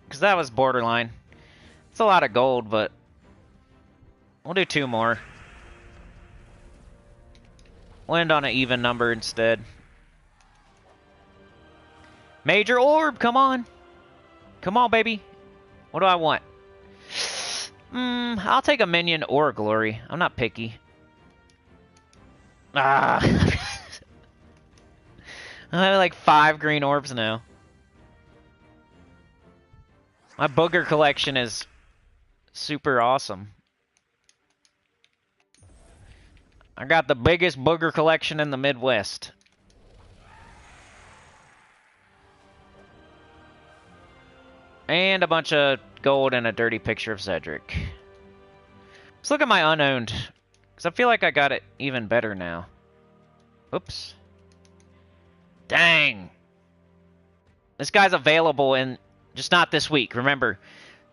Because that was borderline. It's a lot of gold, but... we'll do 2 more. We'll end on an even number instead. Major orb, come on. Come on, baby. What do I want? I'll take a minion or a glory. I'm not picky. Ah. I have like 5 green orbs now. My booger collection is super awesome. I got the biggest booger collection in the Midwest. And a bunch of gold and a dirty picture of Cedric. Let's look at my unowned. Because I feel like I got it even better now. Oops. Dang. This guy's available in... just not this week. Remember,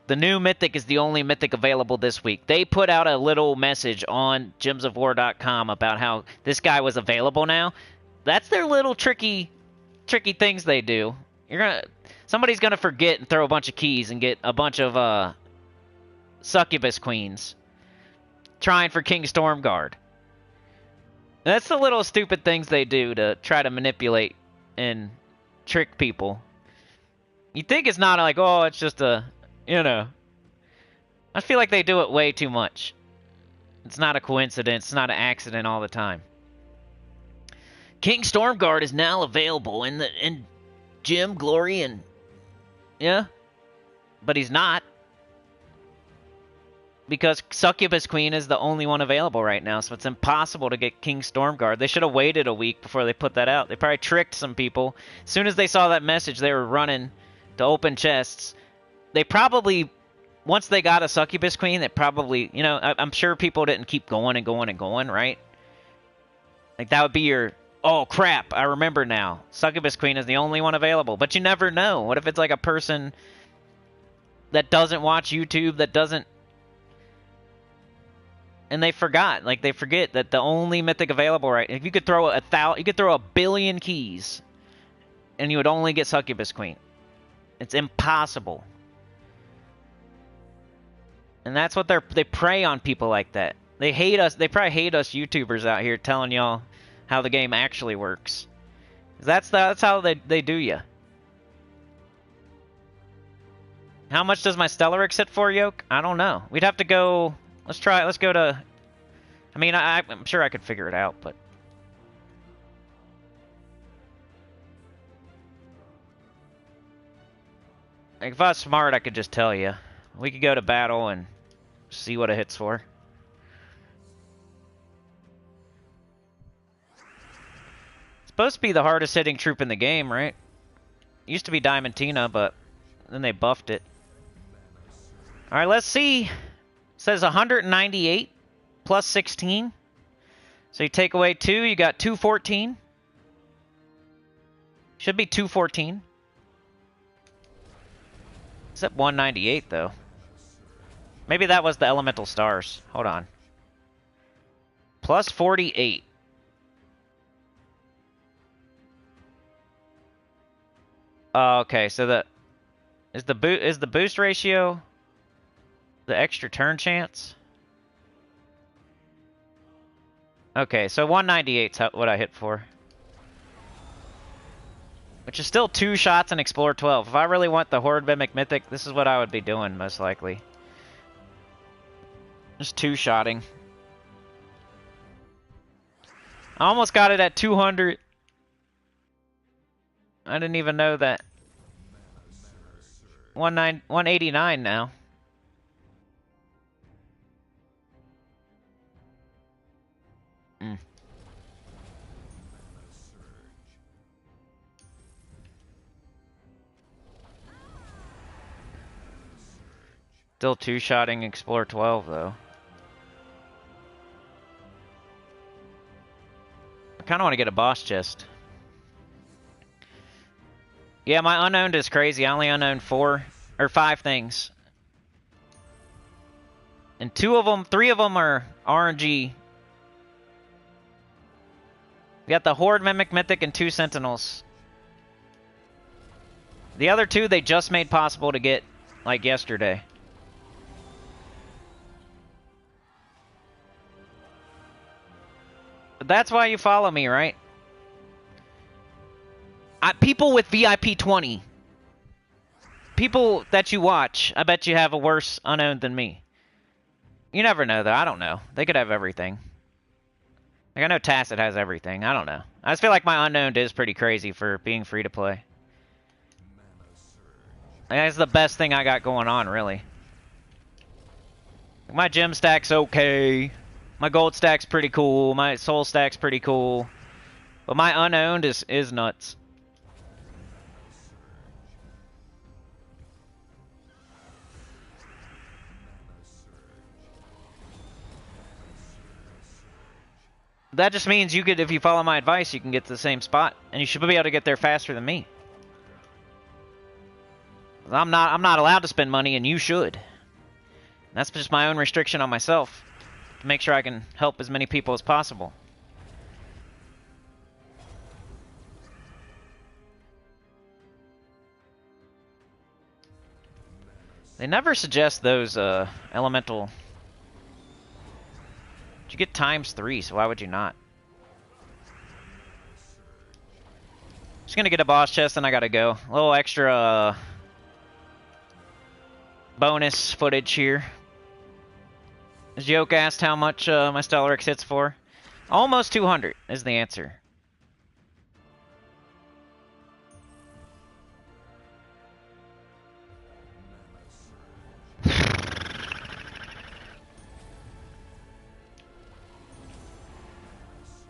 the new Mythic is the only Mythic available this week. They put out a little message on gemsofwar.com about how this guy was available now. That's their little tricky things they do. Somebody's gonna forget and throw a bunch of keys and get a bunch of succubus queens trying for King Stormguard. That's the little stupid things they do to try to manipulate and trick people. You think it's not like, oh, it's just a, you know. I feel like they do it way too much. It's not a coincidence. It's not an accident all the time. King Stormguard is now available in Gem, Glory, and... yeah. But he's not. Because Succubus Queen is the only one available right now, so it's impossible to get King Stormguard. They should have waited a week before they put that out. They probably tricked some people. As soon as they saw that message, they were running to open chests. They probably, once they got a Succubus Queen, that probably, you know, I'm sure people didn't keep going and going and going, right? Like, that would be your, oh, crap, I remember now. Succubus Queen is the only one available. But you never know. What if it's like a person that doesn't watch YouTube, that doesn't, and they forgot, like they forget that the only mythic available, right? If you could throw you could throw 1 billion keys, and you would only get Succubus Queen. It's impossible. And that's what they prey on people like that. They hate us. They probably hate us YouTubers out here telling y'all how the game actually works. That's how they do you. How much does my Stellarex hit for, Yoke? I don't know. We'd have to go... Let's try it. Let's go to... I mean, I'm sure I could figure it out, but... Like, if I was smart, I could just tell you. We could go to battle and see what it hits for. It's supposed to be the hardest hitting troop in the game, right? It used to be Diamantina, but then they buffed it. Alright, let's see. It says 198 plus 16. So you take away 2, you got 214. Should be 214. Except 198, though. Maybe that was the elemental stars. Hold on. Plus 48. Oh, okay, so is the boost ratio the extra turn chance? Okay, so 198's what I hit for. Which is still 2 shots in Explore 12. If I really want the Horde Mimic Mythic, this is what I would be doing, most likely. Just 2-shotting. I almost got it at 200. I didn't even know that. 189 now. Still 2-shotting Explore 12, though. I kind of want to get a boss chest. Yeah, my unowned is crazy. I only unowned 5 things. And 3 of them are RNG. We got the Horde Mimic Mythic and 2 Sentinels. The other 2 they just made possible to get, like, yesterday. But that's why you follow me, right? People with VIP 20. People that you watch, I bet you have a worse unowned than me. You never know, though. I don't know. They could have everything. Like, I know Tacit has everything. I don't know. I just feel like my unowned is pretty crazy for being free to play. Like, that's the best thing I got going on, really. My gem stack's okay. My gold stack's pretty cool. My soul stack's pretty cool. But my unowned is nuts. That just means you could, if you follow my advice, you can get to the same spot, and you should be able to get there faster than me. I'm not allowed to spend money, and you should. That's just my own restriction on myself, to make sure I can help as many people as possible. They never suggest those elemental. You get ×3, so why would you not? Just gonna get a boss chest and I gotta go. A little extra bonus footage here. As Yoke asked how much my Stellarex hits for. Almost 200 is the answer.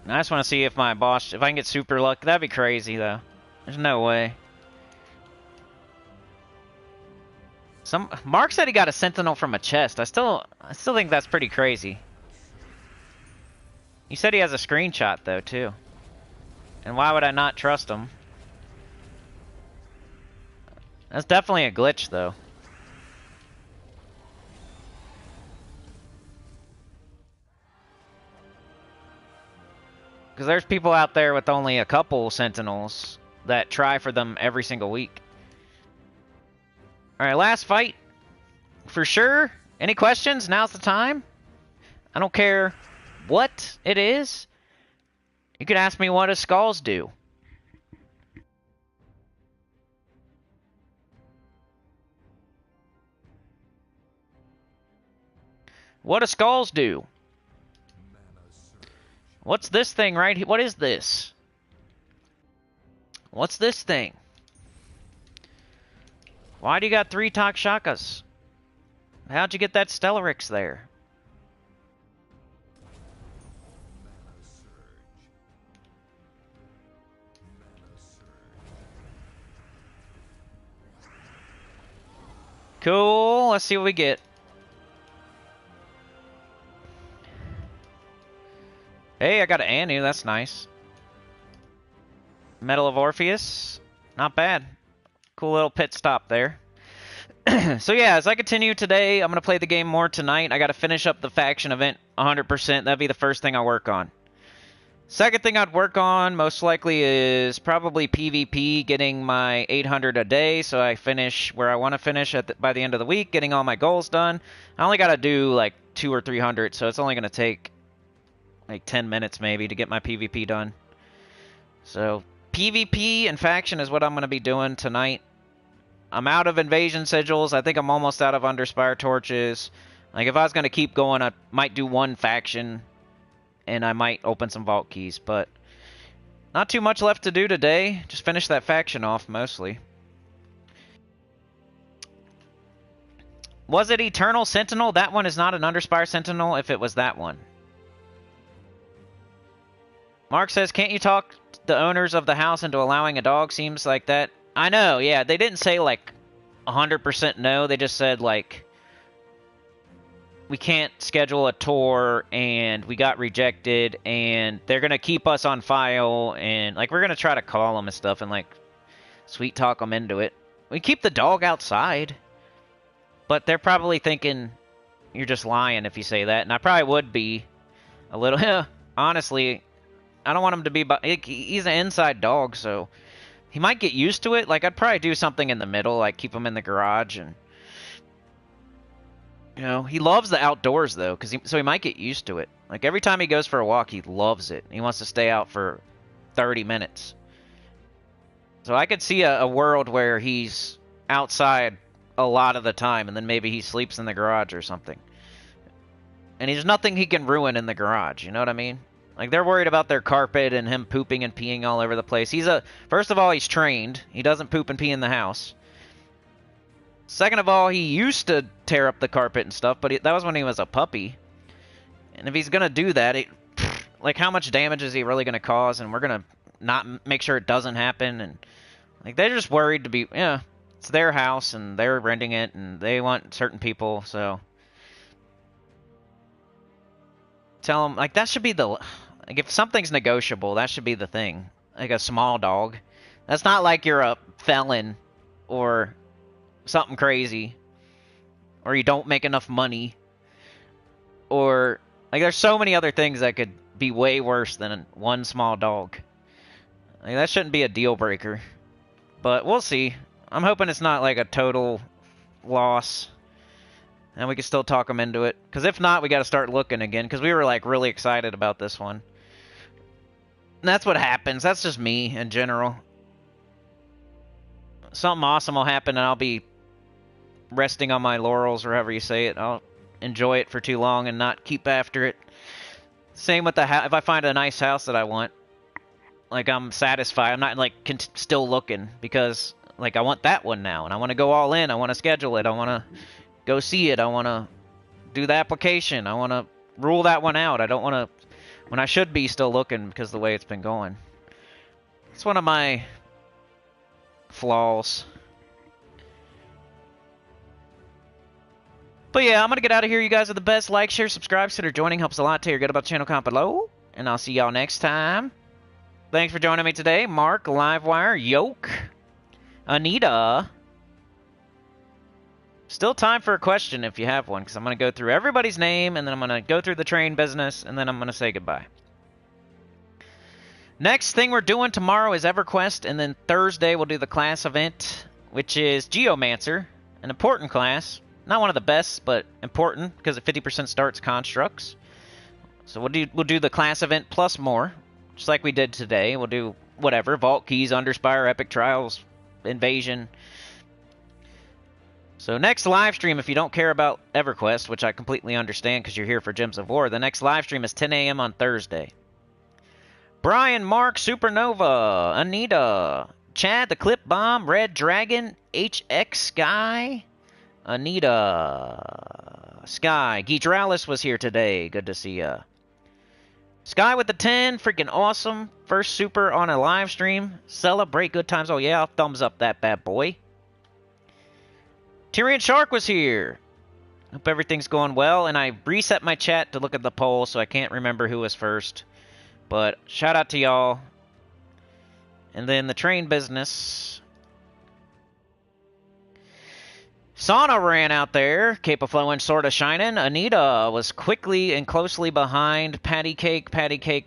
I just want to see if my boss, if I can get super luck. That'd be crazy, though. There's no way. Mark said he got a Sentinel from a chest. I still think that's pretty crazy. He said he has a screenshot, though, too. And why would I not trust him? That's definitely a glitch, though. Because there's people out there with only a couple Sentinels that try for them every single week. Alright, last fight. For sure. Any questions? Now's the time. I don't care what it is. You could ask me what do skulls do. What do skulls do? What's this thing right here? What is this? What's this thing? Why do you got 3 Takshakas? How'd you get that Stellarix there? Cool, let's see what we get. Hey, I got an Anu, that's nice. Medal of Orpheus, not bad. Cool little pit stop there. So yeah, as I continue today, I'm going to play the game more tonight. I got to finish up the faction event 100%. That'd be the first thing I work on. Second thing I'd work on, most likely, is probably PvP, getting my 800 a day, so I finish where I want to finish by the end of the week, getting all my goals done. I only got to do like 200 or 300, so it's only going to take like 10 minutes maybe to get my PvP done. So PvP and faction is what I'm going to be doing tonight. I'm out of invasion sigils. I think I'm almost out of Underspire torches. Like, if I was going to keep going, I might do one faction, and I might open some vault keys, but not too much left to do today. Just finish that faction off, mostly. Was it Eternal Sentinel? That one is not an Underspire Sentinel if it was that one. Mark says, can't you talk the owners of the house into allowing a dog? Seems like that. I know, yeah. They didn't say, like, 100% no. They just said, like, we can't schedule a tour, and we got rejected, and they're going to keep us on file, and, like, we're going to try to call them and stuff and, like, sweet talk them into it. We keep the dog outside, but they're probably thinking you're just lying if you say that, and I probably would be a little, honestly, I don't want him to be, he's an inside dog, so he might get used to it. Like, I'd probably do something in the middle, like keep him in the garage, and, you know, he loves the outdoors, though, so he might get used to it. Like, every time he goes for a walk, he loves it. He wants to stay out for 30 minutes. So I could see a world where he's outside a lot of the time, and then maybe he sleeps in the garage or something. And there's nothing he can ruin in the garage, you know what I mean? Like, they're worried about their carpet and him pooping and peeing all over the place. First of all, he's trained. He doesn't poop and pee in the house. Second of all, he used to tear up the carpet and stuff, but that was when he was a puppy. And if he's going to do that, like, how much damage is he really going to cause? And we're going to not make sure it doesn't happen. And, like, they're just worried to be, yeah, it's their house, and they're renting it, and they want certain people, so. Tell them, like, that should be the, like, if something's negotiable, that should be the thing. Like a small dog. That's not like you're a felon or something crazy, or you don't make enough money, or, like, there's so many other things that could be way worse than one small dog. Like, that shouldn't be a deal breaker, but we'll see. I'm hoping it's not like a total loss, and we can still talk them into it, because if not, we got to start looking again, because we were, like, really excited about this one. And that's what happens. That's just me in general. Something awesome will happen, and I'll be resting on my laurels, or however you say it. I'll enjoy it for too long and not keep after it. Same with the house. If I find a nice house that I want, like, I'm satisfied. I'm not, like, still looking, because, like, I want that one now, and I want to go all in. I want to schedule it. I want to go see it. I want to do the application. I want to rule that one out. I don't want to, when I should be still looking, because of the way it's been going. It's one of my flaws. But yeah, I'm going to get out of here. You guys are the best. Like, share, subscribe, consider joining. Helps a lot. Tell your good about the channel, comment below. And I'll see y'all next time. Thanks for joining me today. Mark, Livewire, Yoke, Anita. Still time for a question if you have one, because I'm going to go through everybody's name, and then I'm going to go through the train business, and then I'm going to say goodbye. Next thing we're doing tomorrow is EverQuest, and then Thursday we'll do the class event, which is Geomancer, an important class. Not one of the best, but important, because at 50% starts constructs. So we'll do the class event plus more, just like we did today. We'll do whatever, Vault Keys, Underspire, Epic Trials, Invasion. So next live stream, if you don't care about EverQuest, which I completely understand because you're here for Gems of War, the next live stream is 10 a.m. on Thursday. Brian, Mark, Supernova, Anita, Chad, the Clip Bomb, Red Dragon, HX Sky, Anita, Sky, Geedralis was here today. Good to see ya. Sky with the 10, freaking awesome. First super on a live stream. Celebrate good times. Oh yeah, I'll thumbs up that bad boy. Tyrion Shark was here. Hope everything's going well. And I reset my chat to look at the poll, so I can't remember who was first. But shout out to y'all. And then the train business. Sauna ran out there. Cape of Flowing, sort of shining. Anita was quickly and closely behind Patty Cake,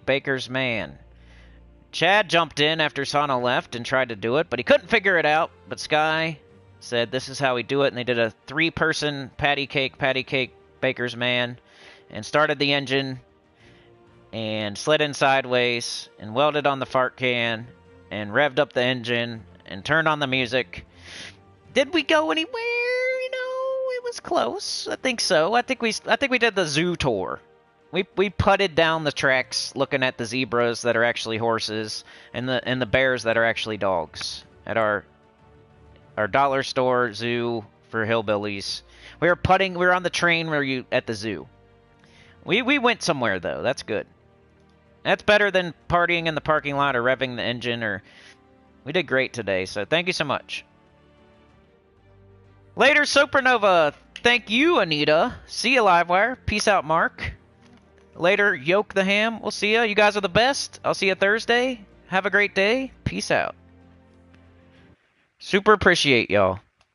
Baker's Man. Chad jumped in after Sauna left and tried to do it, but he couldn't figure it out. But Sky said this is how we do it, and they did a 3-person Patty Cake, Baker's Man, and started the engine, and slid in sideways, and welded on the fart can, and revved up the engine, and turned on the music. Did we go anywhere? You know, it was close. I think so. I think we did the zoo tour. We putted down the tracks, looking at the zebras that are actually horses, and the bears that are actually dogs at our dollar store zoo for hillbillies. We were on the train at the zoo. We went somewhere though. That's good. That's better than partying in the parking lot or revving the engine. We did great today, so thank you so much. Later, Supernova. Thank you, Anita. See you, Livewire. Peace out, Mark. Later, Yoke the Ham. We'll see ya. You guys are the best. I'll see you Thursday. Have a great day. Peace out. Super appreciate y'all.